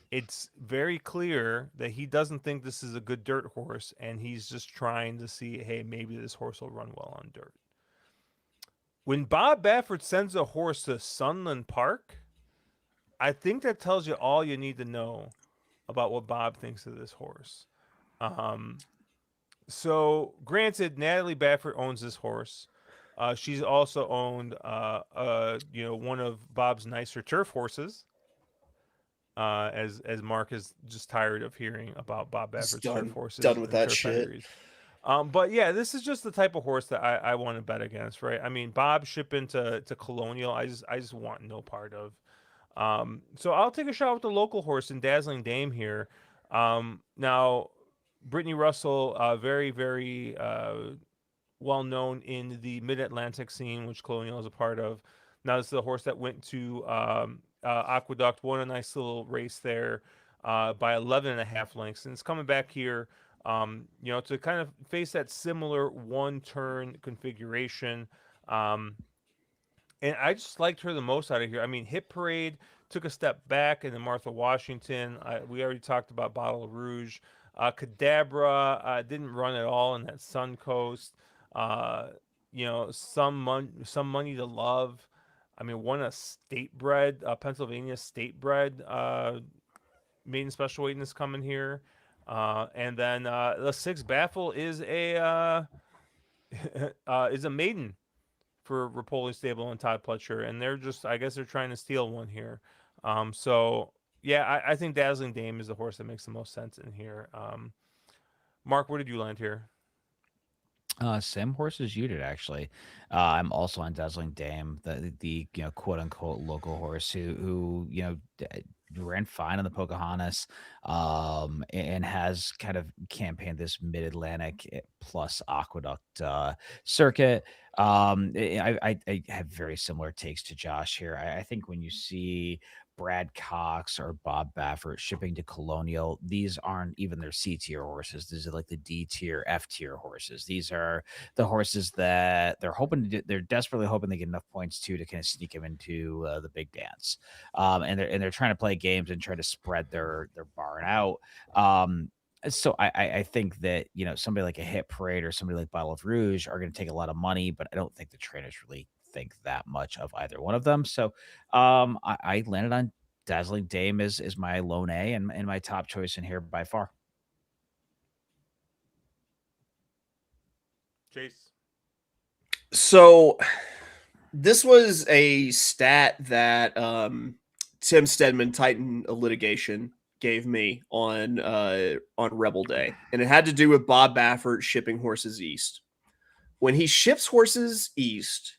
it's very clear that he doesn't think this is a good dirt horse, and he's just trying to see, hey, maybe this horse will run well on dirt. When Bob Baffert sends a horse to Sunland Park, I think that tells you all you need to know about what Bob thinks of this horse. So, granted, Natalie Baffert owns this horse. She's also owned, one of Bob's nicer turf horses. As Mark is just tired of hearing about Bob Just Baffert's turf done horses with and that turf shit. pedigrees. But yeah, this is just the type of horse that I want to bet against, right? I mean, Bob shipping to Colonial, I just want no part of. So I'll take a shot with the local horse in Dazzling Dame here. Now, Brittany Russell, very, very well known in the Mid Atlantic scene, which Colonial is a part of. Now, this is the horse that went to Aqueduct, won a nice little race there by 11.5 lengths, and it's coming back here. To kind of face that similar one-turn configuration. And I just liked her the most out of here. I mean, Hit Parade took a step back, and then Martha Washington. We already talked about Bottle of Rouge. Cadabra didn't run at all in that Suncoast. Some money to love. I mean, won a state bred, Pennsylvania state bred maiden special weight in this coming here. And then the Six Baffle is a is a maiden for Rapoli Stable and Todd Pletcher, and I guess they're trying to steal one here. So yeah, I think Dazzling Dame is the horse that makes the most sense in here. Mark, where did you land here? Same horse as you did, actually. I'm also on Dazzling Dame, the quote unquote local horse who ran fine on the Pocahontas, and has kind of campaigned this Mid Atlantic plus Aqueduct circuit. I have very similar takes to Josh here. I think when you see Brad Cox or Bob Baffert shipping to Colonial, these aren't even their C tier horses. These are like the D tier, F tier horses. These are the horses that they're desperately hoping they get enough points to kind of sneak them into the big dance. And they're trying to play games and try to spread their barn out. So I think that somebody like a Hit Parade or somebody like Bottle of Rouge are going to take a lot of money, but I don't think the trainers really think that much of either one of them. So I landed on Dazzling Dame is my lone A and my top choice in here by far. Chase. So this was a stat that Tim Stedman, Titan of Litigation, gave me on Rebel Day, and it had to do with Bob Baffert shipping horses east. When he ships horses east,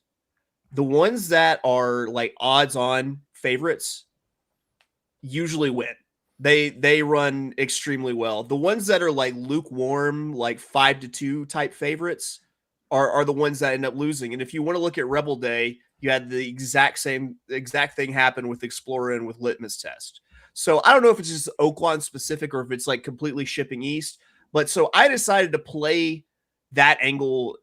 the ones that are like odds-on favorites usually win. They run extremely well. The ones that are like lukewarm, like 5-2 type favorites, are the ones that end up losing. And if you want to look at Rebel Day, you had the exact thing happen with Explorer and with Litmus Test. So I don't know if it's just Oaklawn specific or if it's like completely shipping east. But so I decided to play that angle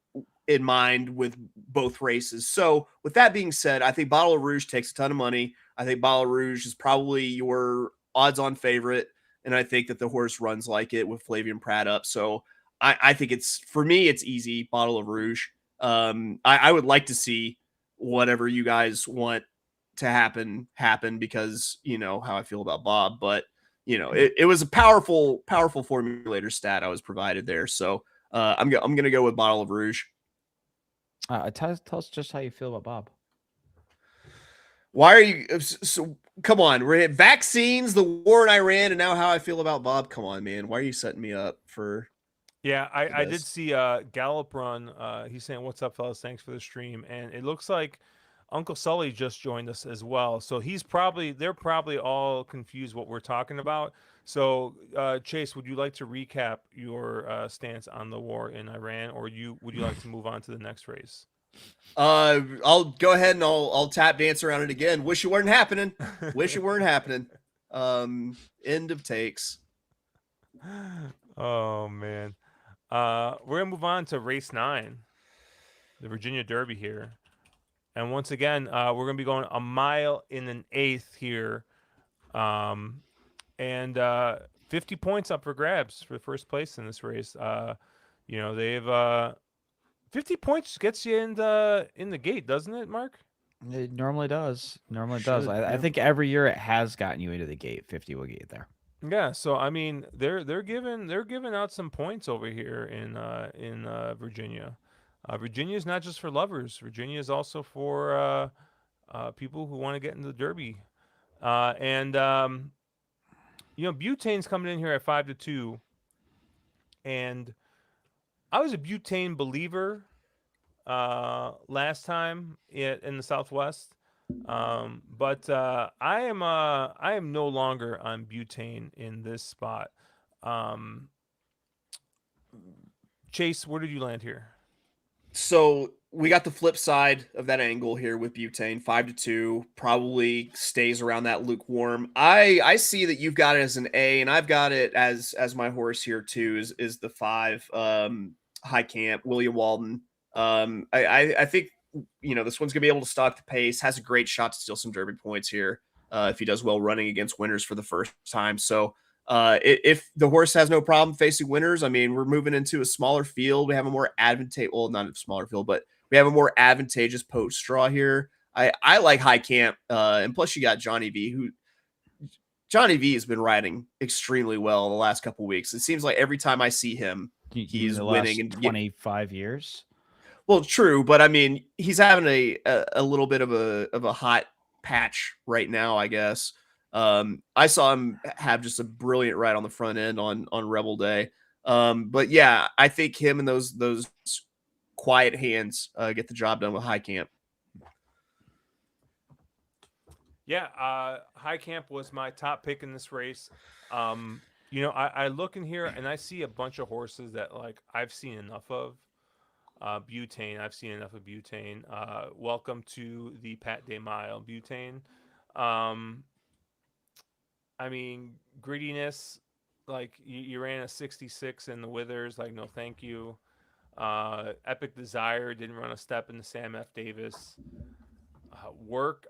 in mind with both races. So with that being said, I think Bottle of Rouge takes a ton of money. I think Bottle of Rouge is probably your odds-on favorite, and I think that the horse runs like it with Flavian Pratt up. So I think for me, it's easy, Bottle of Rouge. I would like to see whatever you guys want to happen because you know how I feel about Bob, but it was a powerful formulator stat I was provided there. So I'm going to go with Bottle of Rouge. Tell us just how you feel about Bob. Why are you so? Come on, we're at vaccines, the war in Iran, and now how I feel about Bob. Come on, man. Why are you setting me up for? Yeah, I did see Gallop run. He's saying, "What's up, fellas? Thanks for the stream." And it looks like Uncle Sully just joined us as well. So they're probably all confused what we're talking about. So Chase, would you like to recap your stance on the war in Iran, or would you like to move on to the next race? I'll go ahead and I'll tap dance around it again. Wish it weren't happening. Wish it weren't happening. End of takes. Oh man. We're gonna move on to race 9, the Virginia Derby here. And once again, we're going to be going 1 mile in an eighth here. And 50 points up for grabs for first place in this race. They've 50 points gets you in the gate, doesn't it, Mark? It normally does. I think every year it has gotten you into the gate. 50 will get you there. Yeah, so I mean, they're giving out some points over here in Virginia. Virginia is not just for lovers. Virginia is also for people who want to get into the Derby. And Butane's coming in here at 5-2, and I was a Butane believer last time in the Southwest, but I am no longer on Butane in this spot. Chase, where did you land here? So we got the flip side of that angle here with Butane, 5-2, probably stays around that lukewarm. I see that you've got it as an A, and I've got it as my horse here too. Is the 5 High Camp William Walden. I think this one's gonna be able to stalk the pace. Has a great shot to steal some Derby points here if he does well running against winners for the first time. So if the horse has no problem facing winners, I mean, we're moving into a smaller field. We have a more advantageous, well, not a smaller field, but we have a more advantageous post draw here. I like High Camp, and plus you got Johnny V, Johnny V has been riding extremely well the last couple weeks. It seems like every time I see him, he's winning in 25 years. Well, true, but I mean, he's having a little bit of a hot patch right now, I guess. I saw him have just a brilliant ride on the front end on Rebel Day. But yeah, I think him and those quiet hands get the job done with High Camp. Yeah, High Camp was my top pick in this race. I look in here and I see a bunch of horses that I've seen enough of. Butane, I've seen enough of Butane. Welcome to the Pat Day Mile, Butane. I mean, grittiness, you ran a 66 in the Withers, no thank you. Epic Desire didn't run a step in the Sam F. Davis. Work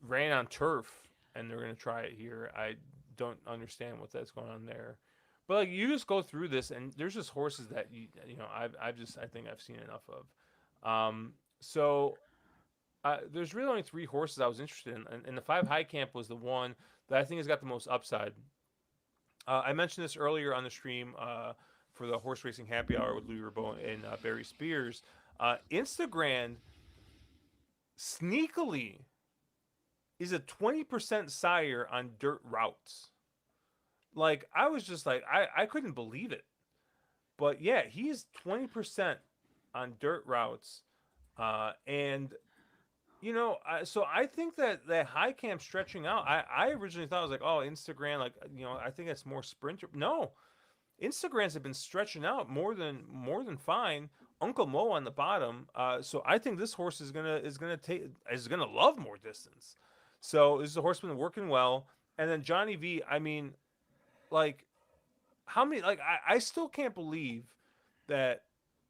ran on turf, and they're going to try it here. I don't understand what that's going on there. But you just go through this, and there's just horses that I think I've seen enough of. There's really only 3 horses I was interested in, and the 5 High Camp was the one that I think has got the most upside. I mentioned this earlier on the stream for the horse racing happy hour with Louis Rabot and Barry Spears. Instagram sneakily is a 20% sire on dirt routes. I was just I couldn't believe it. But yeah, he's 20% on dirt routes. And, so I think that High Camp stretching out, I originally thought, I was Instagram, I think it's more sprinter. No, Instagrams have been stretching out more than fine. Uncle Mo on the bottom. So I think this horse is gonna love more distance. So this is a horse been working well. And then Johnny V, I mean, how many, I still can't believe that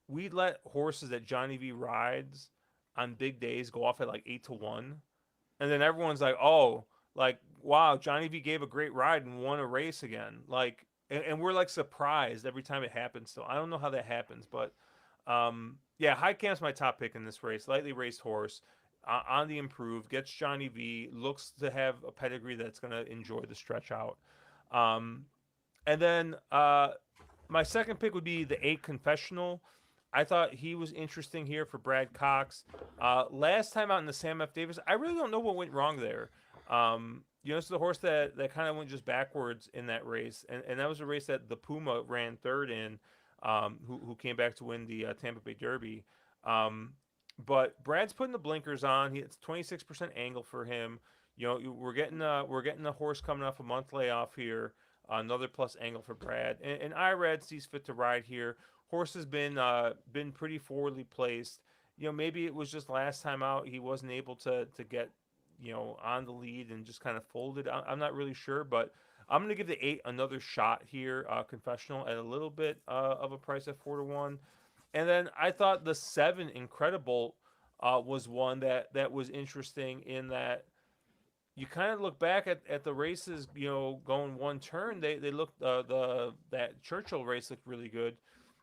we let horses that Johnny V rides on big days go off at 8-1. And then everyone's wow, Johnny V gave a great ride and won a race again. And we're surprised every time it happens. So I don't know how that happens, but yeah, High Camp's my top pick in this race. Lightly raced horse, on the improve, gets Johnny V, looks to have a pedigree that's going to enjoy the stretch out. And then my second pick would be the 8 Confessional. I thought he was interesting here for Brad Cox. Last time out in the Sam F. Davis, I really don't know what went wrong there. This is the horse that kind of went just backwards in that race. And that was a race that the Puma ran third in, who came back to win the Tampa Bay Derby. But Brad's putting the blinkers on. It's 26% angle for him. We're getting a horse coming off a month layoff here. Another plus angle for Brad. And IRAD sees fit to ride here. Horse has been pretty forwardly placed. Maybe it was just last time out he wasn't able to get on the lead and just kind of folded. I'm not really sure, but I'm going to give the 8 another shot here. Confessional at a little bit of a price at 4-1. And then I thought the 7 Incredible was one that was interesting in that you kind of look back at the races, going one turn. They looked that Churchill race looked really good.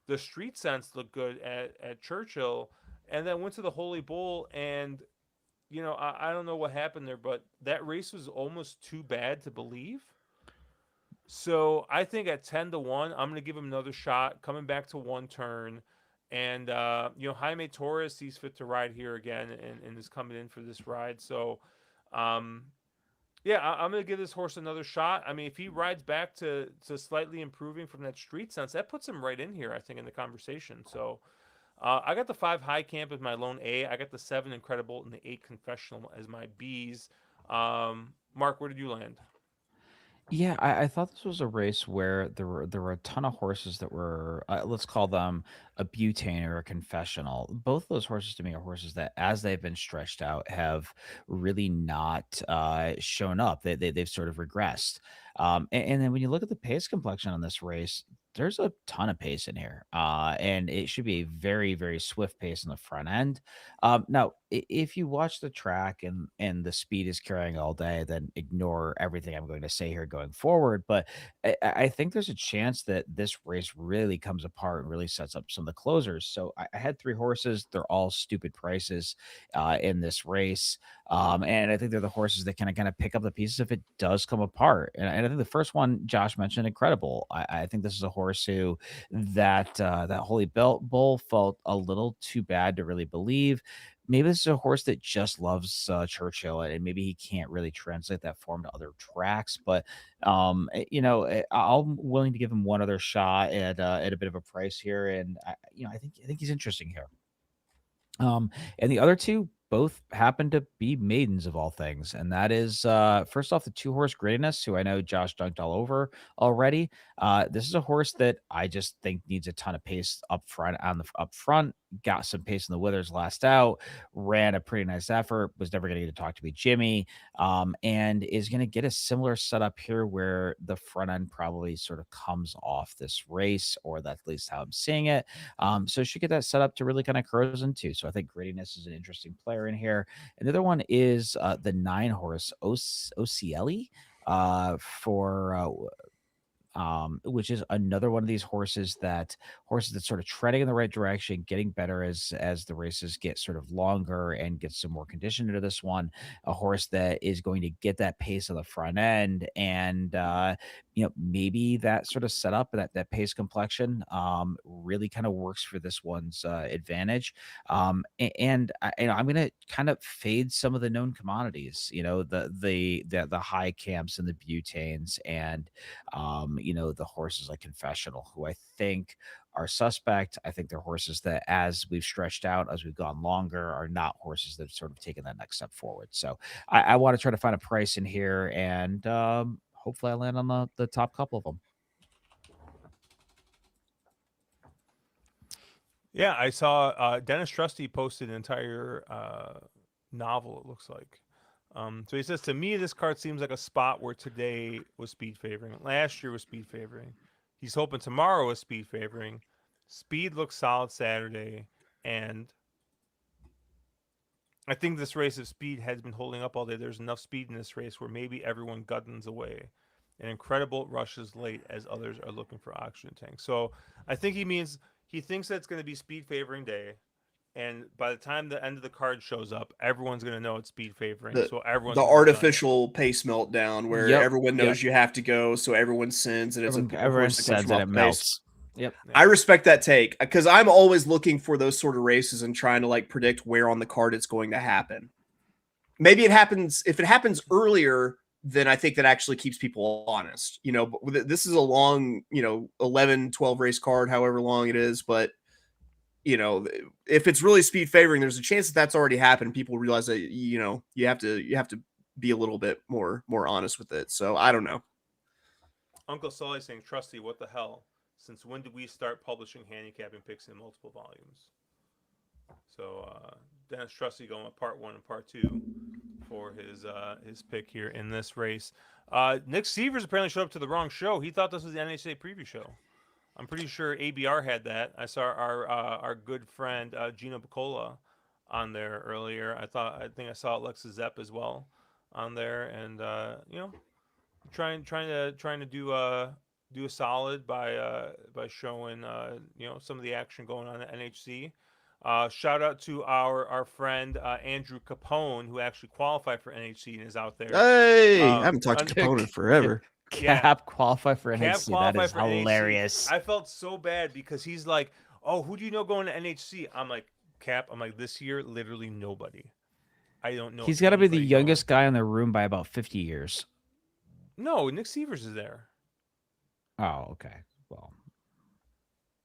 The Street Sense looked good at Churchill, and then went to the Holy Bull. And I don't know what happened there, but that race was almost too bad to believe. So I think at 10-1, I'm going to give him another shot, coming back to one turn. And Jaime Torres sees fit to ride here again and is coming in for this ride. So, I'm going to give this horse another shot. I mean, if he rides back to slightly improving from that street sense, that puts him right in here, I think, in the conversation. So, I got the 5 High Camp as my lone A. I got the 7 Incredible and the 8 Confessional as my Bs. Mark, where did you land? Yeah, I thought this was a race where there were a ton of horses that were let's call them a butane or a confessional. Both those horses to me are horses that, as they've been stretched out, have really not shown up. They've sort of regressed. And then when you look at the pace complexion on this race, there's a ton of pace in here, and it should be a very very swift pace in the front end. Now, if you watch the track and the speed is carrying all day, then ignore everything I'm going to say here going forward. But I think there's a chance that this race really comes apart and really sets up some of the closers. So I had 3 horses; they're all stupid prices in this race, and I think they're the horses that can kind of pick up the pieces if it does come apart. And I think the first one Josh mentioned, Incredible. I think this is a horse who that Holy Belt Bull felt a little too bad to really believe. Maybe this is a horse that just loves Churchill, and maybe he can't really translate that form to other tracks. But I'm willing to give him one other shot at a bit of a price here, and I think he's interesting here. And the other two both happen to be maidens of all things, and that is first off the 2-horse Greatness, who I know Josh dunked all over already. This is a horse that I just think needs a ton of pace up front up front. Got some pace in the withers last out, ran a pretty nice effort, was never going to get to talk to me Jimmy, and is going to get a similar setup here where the front end probably sort of comes off this race, or that's at least how I'm seeing it. So she get that set up to really kind of cruise into. So I think Grittiness is an interesting player in here. And the other one is the 9-horse OCLE for which is another one of these horses that sort of treading in the right direction, getting better as the races get sort of longer and get some more condition into this one. A horse that is going to get that pace on the front end, and maybe that sort of setup, that pace complexion, really kind of works for this one's advantage. I'm going to kind of fade some of the known commodities, the high camps and the butanes, and the horses like Confessional, who I think are suspect. I think they're horses that, as we've stretched out, as we've gone longer, are not horses that have sort of taken that next step forward. So I want to try to find a price in here, and hopefully I land on the top couple of them. Yeah, I saw Dennis Trusty posted an entire novel, it looks like. So he says, to me, this card seems like a spot where today was speed favoring. Last year was speed favoring. He's hoping tomorrow is speed favoring. Speed looks solid Saturday. And I think this race of speed has been holding up all day. There's enough speed in this race where maybe everyone guns away. And Incredible rushes late as others are looking for oxygen tanks. So I think he thinks that it's going to be speed favoring day. And by the time the end of the card shows up, everyone's going to know it's speed favoring. So everyone's the artificial pace meltdown where everyone knows you have to go, so everyone sends, and everyone sends and it melts. Yep. I respect that take, because I'm always looking for those sort of races and trying to predict where on the card it's going to happen. Maybe it happens. If it happens earlier, then I think that actually keeps people honest. But this is a long, 11, 12 race card, however long it is, but if it's really speed favoring, there's a chance that that's already happened. People realize that, you have to be a little bit more honest with it. So I don't know. Uncle Sully saying, Trusty, what the hell? Since when did we start publishing handicapping picks in multiple volumes? So Dennis Trusty going with part 1 and part 2 for his pick here in this race. Nick Sievers apparently showed up to the wrong show. He thought this was the NHA preview show. I'm pretty sure ABR had that. I saw our good friend Gino Picola on there earlier. I think I saw Alexa Zepp as well on there, and trying to do a solid by showing some of the action going on at NHC. Shout out to our friend Andrew Capone, who actually qualified for NHC and is out there. Hey, I haven't talked to Capone in forever. Cap qualify for NHC. That is hilarious. NHC. I felt so bad because he's like, oh, who do you know going to NHC? I'm like, Cap. I'm like, this year, literally nobody. I don't know. He's got to be the anybody youngest going. guy in the room by about 50 years. No, Nick Severs is there. Oh, okay. Well,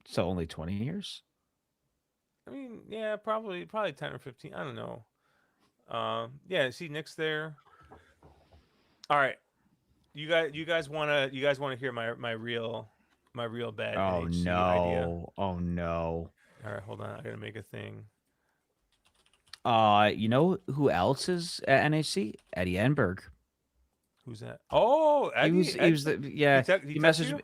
so only 20 years? I mean, yeah, probably 10 or 15. I don't know. Yeah, see, Nick's there. All right, you guys wanna hear my real bad Oh NHC idea? no. Oh no. All right, hold on. I gotta make a thing. You know who else is at NHC? Eddie Enberg. Who's that? Oh, Eddie. He was the yeah. He He texted messaged you? me.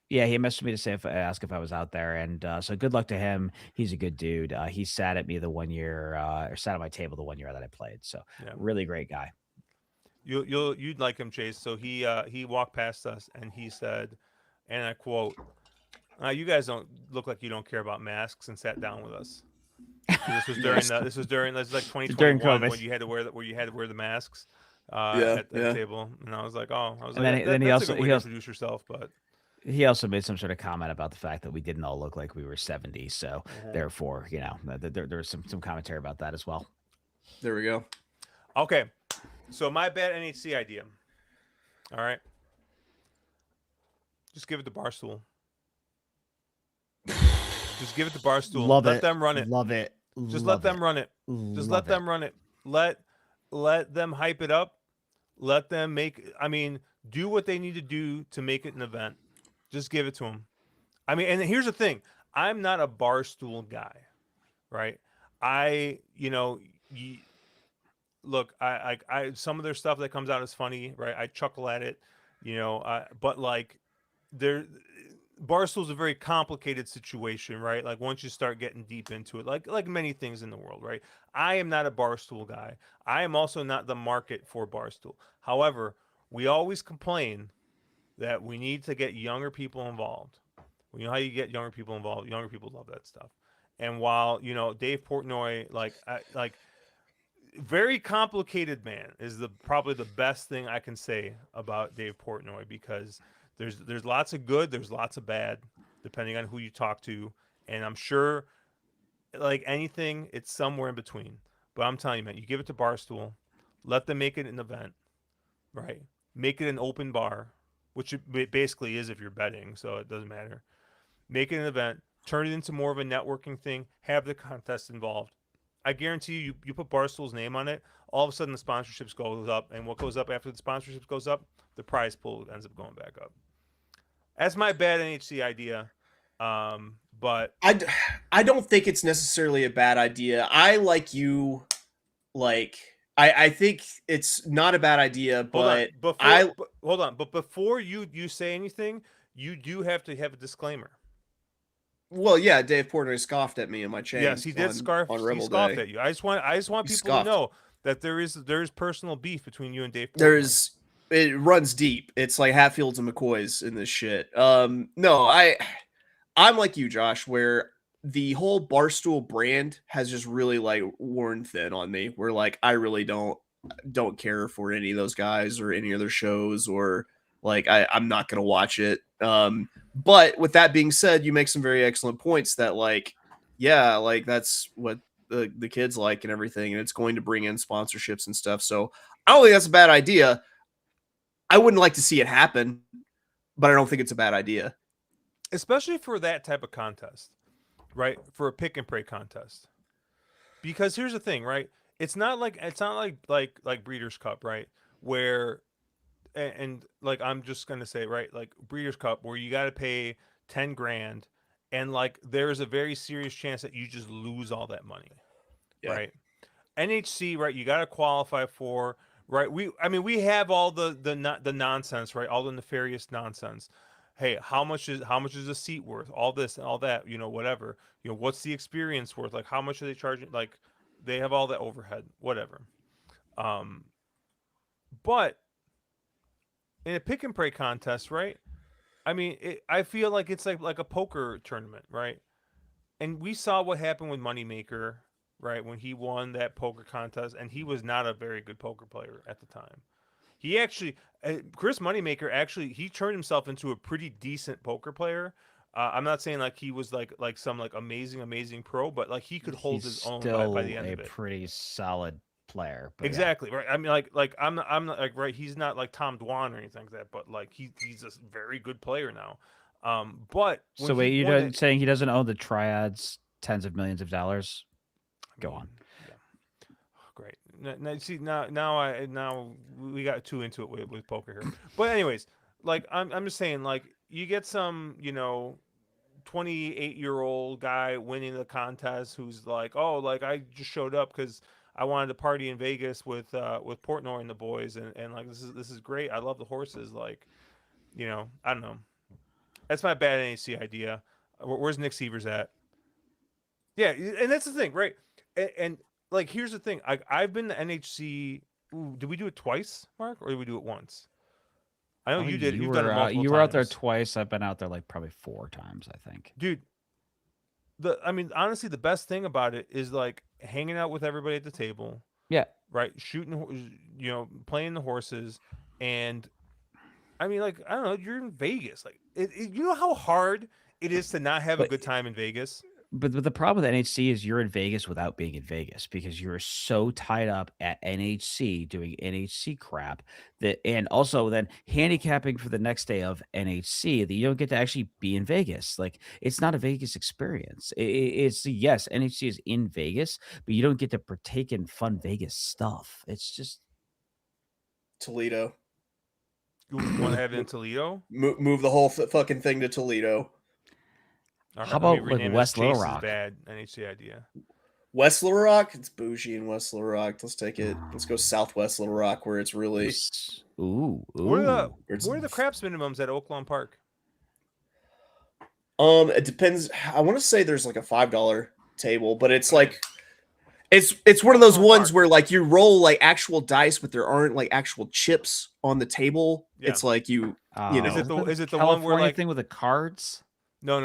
Yeah, he messaged me to say ask if I was out there, and so good luck to him. He's a good dude. He sat at me the 1 year, or sat at my table the 1 year that I played. So Yeah. really great guy. You'd like him, Chase. So he walked past us and he said, and I quote, "You guys don't look like you don't care about masks," and sat down with us. So this was during this was like During 2021 COVID. when you had to wear the masks Yeah, at the yeah. table, and I was like, oh, And then he that's also a good way he to also introduce yourself, but he also made some sort of comment about the fact that we didn't all look like we were 70. So therefore, there's some commentary about that as well. There we go. okay. So my bad NHC idea. All right, just give it to Barstool. Just give it to Barstool. Love Let it. them run it. Love it. Just Love let them it. run it. Just let Love them it. run it. Let them hype it up. Let them do what they need to do to make it an event. Just give it to them. I mean, and here's the thing. I'm not a Barstool guy, right? Look, I some of their stuff that comes out is funny, right? I chuckle at it, but like there Barstool's a very complicated situation, right? Like once you start getting deep into it, like many things in the world, right? I am not a Barstool guy. I am also not the market for Barstool. However, we always complain that we need to get younger people involved. You know how you get younger people involved? Younger people love that stuff. And while Dave Portnoy, very complicated man, is probably the best thing I can say about Dave Portnoy, because there's lots of good, there's lots of bad, depending on who you talk to, and I'm sure, like anything, it's somewhere in between. But I'm telling you, man, you give it to Barstool, let them make it an event, right? Make it an open bar, which it basically is if you're betting, so it doesn't matter. Make it an event, turn it into more of a networking thing, have the contest involved. I guarantee you put Barstool's name on it, all of a sudden the sponsorships goes up, and what goes up after the sponsorships goes up? The prize pool ends up going back up. That's my bad NHC idea, but I don't think it's necessarily a bad idea. I think it's not a bad idea, but hold on. But before you say anything, you do have to have a disclaimer. Well, yeah, Dave Portnoy scoffed at me in my chain. Yes, he did on Rebel he scoffed Day. at you. I just want people scoffed. to know that there is personal beef between you and Dave Portnoy. It runs deep. It's like Hatfields and McCoys in this shit. No, I'm like you, Josh, where the whole Barstool brand has just really like worn thin on me. Where like I really don't care for any of those guys or any other shows, or like I'm not gonna watch it. But with that being said, you make some very excellent points that like, yeah, like that's what the kids like and everything, and it's going to bring in sponsorships and stuff. So I don't think that's a bad idea. I wouldn't like to see it happen, but I don't think it's a bad idea. Especially for that type of contest, right? For a pick and pray contest. Because here's the thing, right? It's not like Breeders' Cup, right? Where and like I'm just gonna say, right, like Breeders' Cup, where you got to pay 10 grand, and like there's a very serious chance that you just lose all that money, right? NHC, right? You got to qualify for, right? We have all the nonsense, right? All the nefarious nonsense. Hey, how much is a seat worth? All this and all that, whatever. What's the experience worth? Like, how much are they charging? Like, they have all that overhead, whatever. But in a pick and pray contest, right? I mean, I feel like it's like a poker tournament, right? And we saw what happened with Moneymaker, right? When he won that poker contest, and he was not a very good poker player at the time. He actually, Chris Moneymaker, actually, he turned himself into a pretty decent poker player I'm not saying like he was like some like amazing pro, but like he could hold He's his own by still the end a of it. pretty solid player. But Exactly right. I mean, like I'm not like right. He's not like Tom Dwan or anything like that, but like he's a very good player now. But when so wait, he you're won it, saying he doesn't own the triads tens of millions of dollars? I Go mean, on. yeah, great. Now, see now we got too into it with poker here. But anyways, like I'm just saying like you get some 28-year-old guy winning the contest who's like, oh, like I just showed up because I wanted to party in Vegas with Portnoy and the boys, and like this is great. I love the horses. Like, I don't know. That's my bad NHC idea. Where's Nick Sievers at? Yeah, and that's the thing, right? And like, here's the thing. I've been to NHC. Ooh, did we do it twice, Mark, or did we do it once? I know I think you did. you You've done it were multiple you were out there times, twice. I've been out there like probably 4 times, I think. dude. I mean, honestly, the best thing about it is like hanging out with everybody at the table, Yeah. right? Shooting, playing the horses, and I mean, like, I don't know, you're in Vegas. Like, you know how hard it is to not have a But good time in Vegas. But the problem with NHC is you're in Vegas without being in Vegas because you're so tied up at NHC doing NHC crap and also then handicapping for the next day of NHC that you don't get to actually be in Vegas. Like it's not a Vegas experience. It's yes, NHC is in Vegas, but you don't get to partake in fun Vegas stuff. It's just Toledo. You want to have it in Toledo? Move the whole fucking thing to Toledo. All how right, let me about like rename West this Little Chase's Rock? bad NHC idea. West Little Rock? It's bougie in West Little Rock. Let's take it. Let's go Southwest Little Rock where it's really Ooh, What are the ooh. what are the craps minimums at Oaklawn Park? it depends. I want to say there's like a $5 table, but it's like it's one of those Oaklawn ones Park. where like you roll like actual dice, but there aren't like actual chips on the table. Yeah. It's like you Is it know. the one where like thing with the cards? No.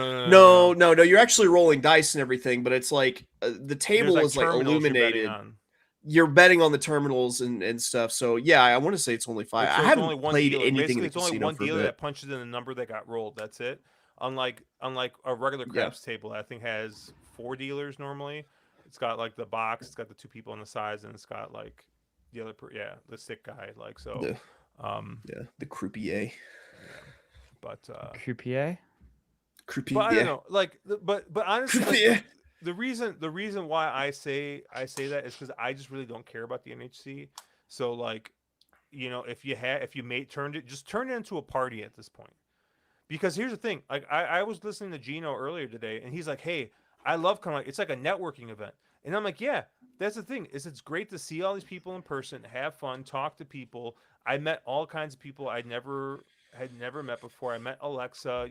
No, you're actually rolling dice and everything, but it's like the There's table like is like terminals you're betting illuminated. on. You're betting on the terminals and stuff. So yeah, I want to say it's only $5. So I it's haven't only one played dealer. anything in Basically, the it's only casino one for a dealer bit. that punches in the number that got rolled. That's it. Unlike a regular Yeah. craps table, I think has 4 dealers normally. It's got like the box, it's got the 2 people on the sides, and it's got like the other, the sick guy. Like so, The croupier. yeah. But Croupier? Croupier. but I don't know. Like, but honestly, Croupier. like, the reason why I say that is because I just really don't care about the NHC. So like, if you turned it into a party at this point. Because here's the thing, like I was listening to Gino earlier today, and he's like, "Hey, I love coming. It's like a networking event," and I'm like, "Yeah, that's the thing. It's great to see all these people in person, have fun, talk to people. I met all kinds of people I had never met before. I met Alexa,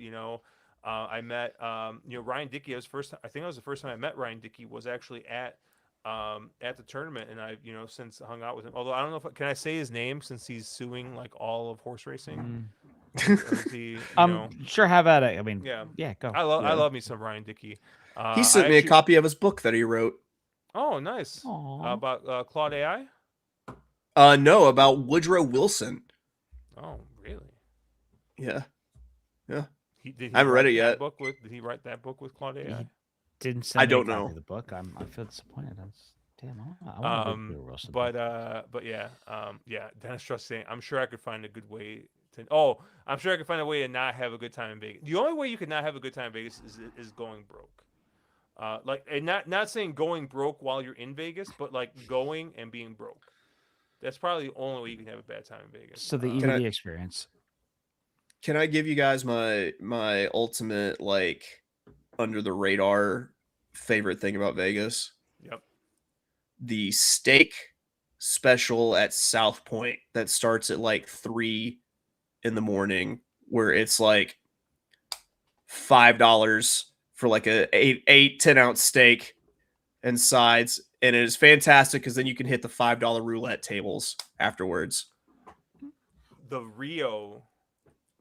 I met Ryan Dickey. I think that was the first time I met Ryan Dickey was actually at the tournament, and I've since hung out with him. Although I don't know if can I say his name since he's suing like all of horse racing. Or is he, Sure, have at it. I mean, yeah, go. I love me some Ryan Dickey. He sent me a copy of his book that he wrote. Oh, nice. About Claude AI. No, about Woodrow Wilson. Oh, really? Yeah. Did he I haven't read it yet. Did he write that book with Claude AI? He didn't send I me don't a copy know. of the book. I feel disappointed. Damn, I want to read Woodrow Wilson. But yeah, Dennis Trust saying, I'm sure I could find a good way to. Oh, I'm sure I could find a way to not have a good time in Vegas. The only way you could not have a good time in Vegas is going broke. And not saying going broke while you're in Vegas, but like going and being broke. That's probably the only way you can have a bad time in Vegas. So the EVD experience. Can I give you guys my ultimate like under the radar favorite thing about Vegas? Yep. The steak special at South Point that starts at like 3 a.m, where it's like $5 for like a 10 ounce steak and sides, and it is fantastic because then you can hit the $5 roulette tables afterwards. The Rio,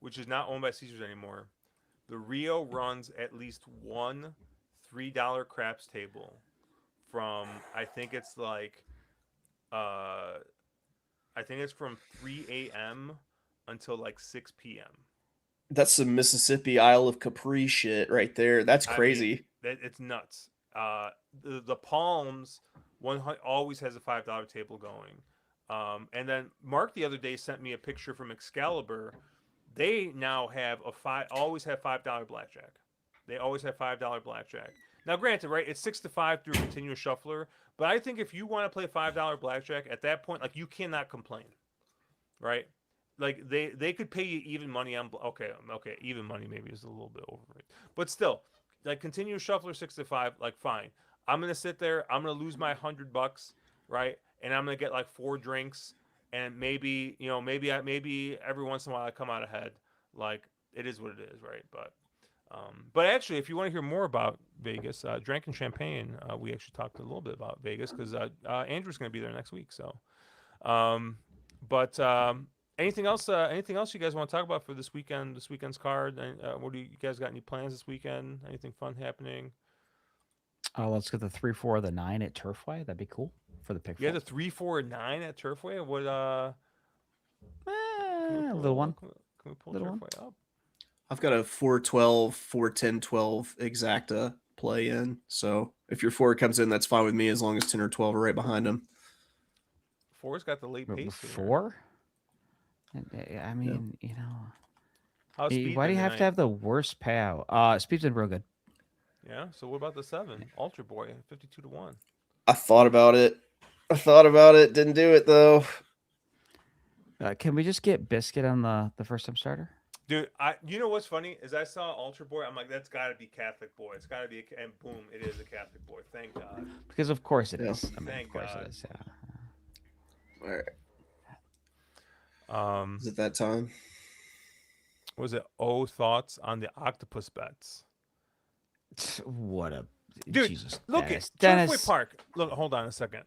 which is not owned by Caesars anymore, the Rio runs at least one $3 craps table from I think it's from 3 a.m. until like 6 p.m. That's some Mississippi Isle of Capri shit right there. That's crazy. It's nuts. The Palms always has a $5 table going. And then Mark the other day sent me a picture from Excalibur. They now have always have $5 blackjack. They always have $5 blackjack. Now, granted, right, it's 6 to 5 through a continuous shuffler, but I think if you want to play $5 blackjack at that point, like, you cannot complain, right? Like, they could pay you even money on okay, even money maybe is a little bit overrated, but still, like, continuous shuffler 6 to 5, like, fine. I'm gonna sit there, I'm gonna lose my $100, right, and I'm gonna get like 4 drinks, and maybe maybe every once in a while I come out ahead. Like, it is what it is, right? But actually, if you want to hear more about Vegas, Drank and Champagne, we actually talked a little bit about Vegas because Andrew's going to be there next week. So, but anything else? Anything else you guys want to talk about for this weekend? This weekend's card. What do you guys got? Any plans this weekend? Anything fun happening? Let's get the 3, 4, the 9 at Turfway. That'd be cool for the pick. Yeah, the 3, 4, 9 at Turfway. What? Little one. Can we pull Little Turfway up? I've got a 412, 410, 12 exacta play in. So if your 4 comes in, that's fine with me as long as 10 or 12 are right behind him. 4's got the late pace. 4? I mean, you know. How's Speed Why do you have tonight? to have the worst payout? Speed's been real good. Yeah. So what about the 7? Ultra Boy, 52 to 1. I thought about it. Didn't do it though. Can we just get Biscuit on the first time starter? Dude, you know what's funny is I saw Ultra Boy. I'm like, that's got to be Catholic Boy. It's got to be, and boom, it is a Catholic Boy. Thank God. Because of course it Yeah. is. I mean, Thank of course God. it is. Yeah. All right. Is it that time? Was it thoughts on the octopus bets? What a Dude! Jesus, Look Dennis. at Turfway Park. Look, hold on a second.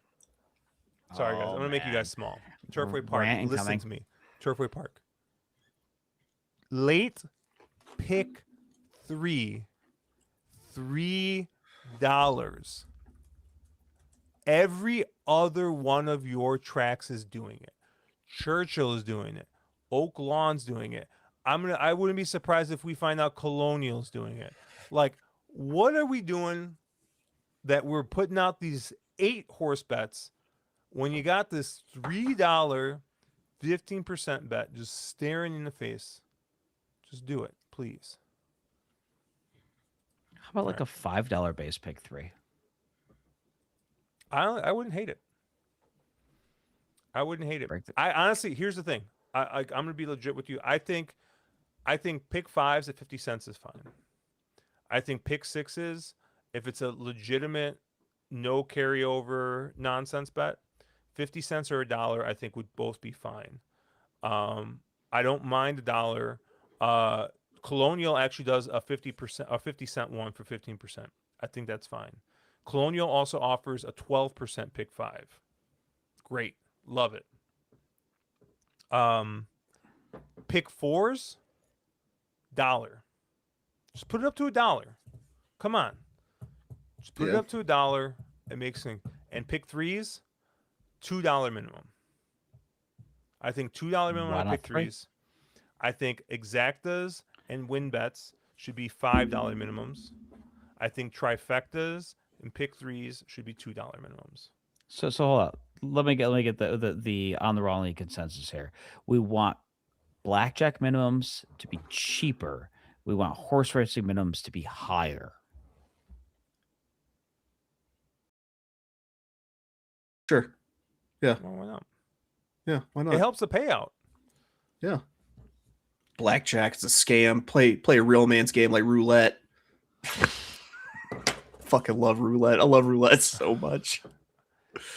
Sorry, guys. I'm gonna make you man. guys small. Turfway Park. Rant Listen incoming. to me. Turfway Park. Late pick 3, $3. Every other one of your tracks is doing it. Churchill is doing it. Oaklawn's doing it. I wouldn't be surprised if we find out Colonial's doing it. Like, what are we doing that we're putting out these 8 horse bets when you got this $3 15% bet just staring in the face? Just do it, please. How about like a $5 base pick 3? I wouldn't hate it. I wouldn't hate it. I honestly, here's the thing. I'm gonna be legit with you. I think pick 5s at 50 cents is fine. I think pick 6s, if it's a legitimate no carryover nonsense bet, 50 cents or $1, I think would both be fine. I don't mind $1. Colonial actually does a 50-cent one for 15%. I think that's fine. Colonial also offers a 12% pick 5. Great. Love it. Pick 4s, $1. Just put it up to $1. Come on. Just put it up to $1. It makes sense. And pick 3s, $2 minimum. I think $2 minimum on pick 3s. I think exactas and win bets should be $5 minimums. I think trifectas and pick 3s should be $2 minimums. So hold up. Let me get the on the wrong consensus here. We want blackjack minimums to be cheaper. We want horse racing minimums to be higher. Sure. Yeah. Well, why not? Yeah, why not? It helps the payout. Yeah. Blackjack's a scam. Play a real man's game like roulette. Fucking love roulette. I love roulette so much.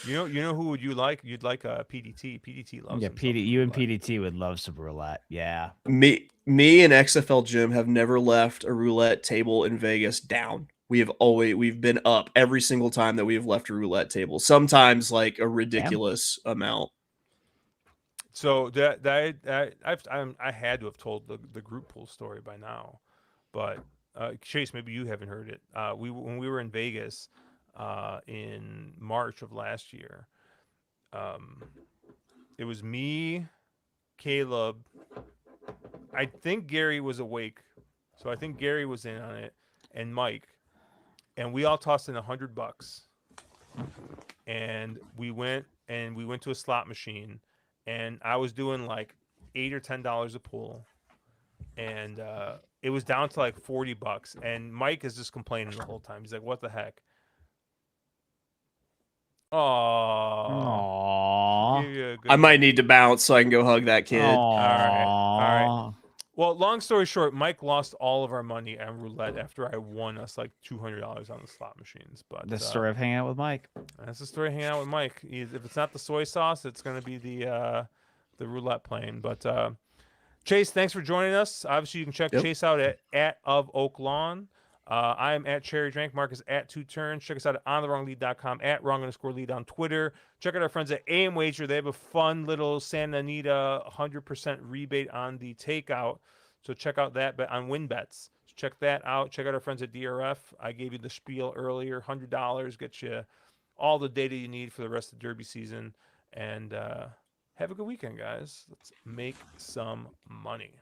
You know who would you like? You'd like a PDT. PDT loves. Yeah, you and PDT would love some roulette. Yeah. Me and XFL Jim have never left a roulette table in Vegas down. We've been up every single time that we've left a roulette table. Sometimes like a ridiculous amount. So I had to have told the group pool story by now, but Chase, maybe you haven't heard it. When we were in Vegas in March of last year, it was me, Caleb, I think Gary was awake, so I think Gary was in on it, and Mike, and we all tossed in $100, and we went to a slot machine, and I was doing like $8 or $10 a pull, and it was down to like $40, and Mike is just complaining the whole time. He's like, "What the heck?" Oh, Aww. I might need to bounce so I can go hug that kid. All right. Well, long story short, Mike lost all of our money on roulette after I won us like $200 on the slot machines. But The story of hanging out with Mike. that's the story of hanging out with Mike. If it's not the soy sauce, it's going to be the roulette playing. But Chase, thanks for joining us. Obviously, you can check Chase out at of Oaklawn. I am at Cherry Drank. Mark is at Two Turns. Check us out at onthewronglead.com, at wrong_lead on Twitter. Check out our friends at AM Wager. They have a fun little Santa Anita 100% rebate on the takeout. So check out that bet on win bets. So check that out. Check out our friends at DRF. I gave you the spiel earlier. $100 gets you all the data you need for the rest of the Derby season. And have a good weekend, guys. Let's make some money.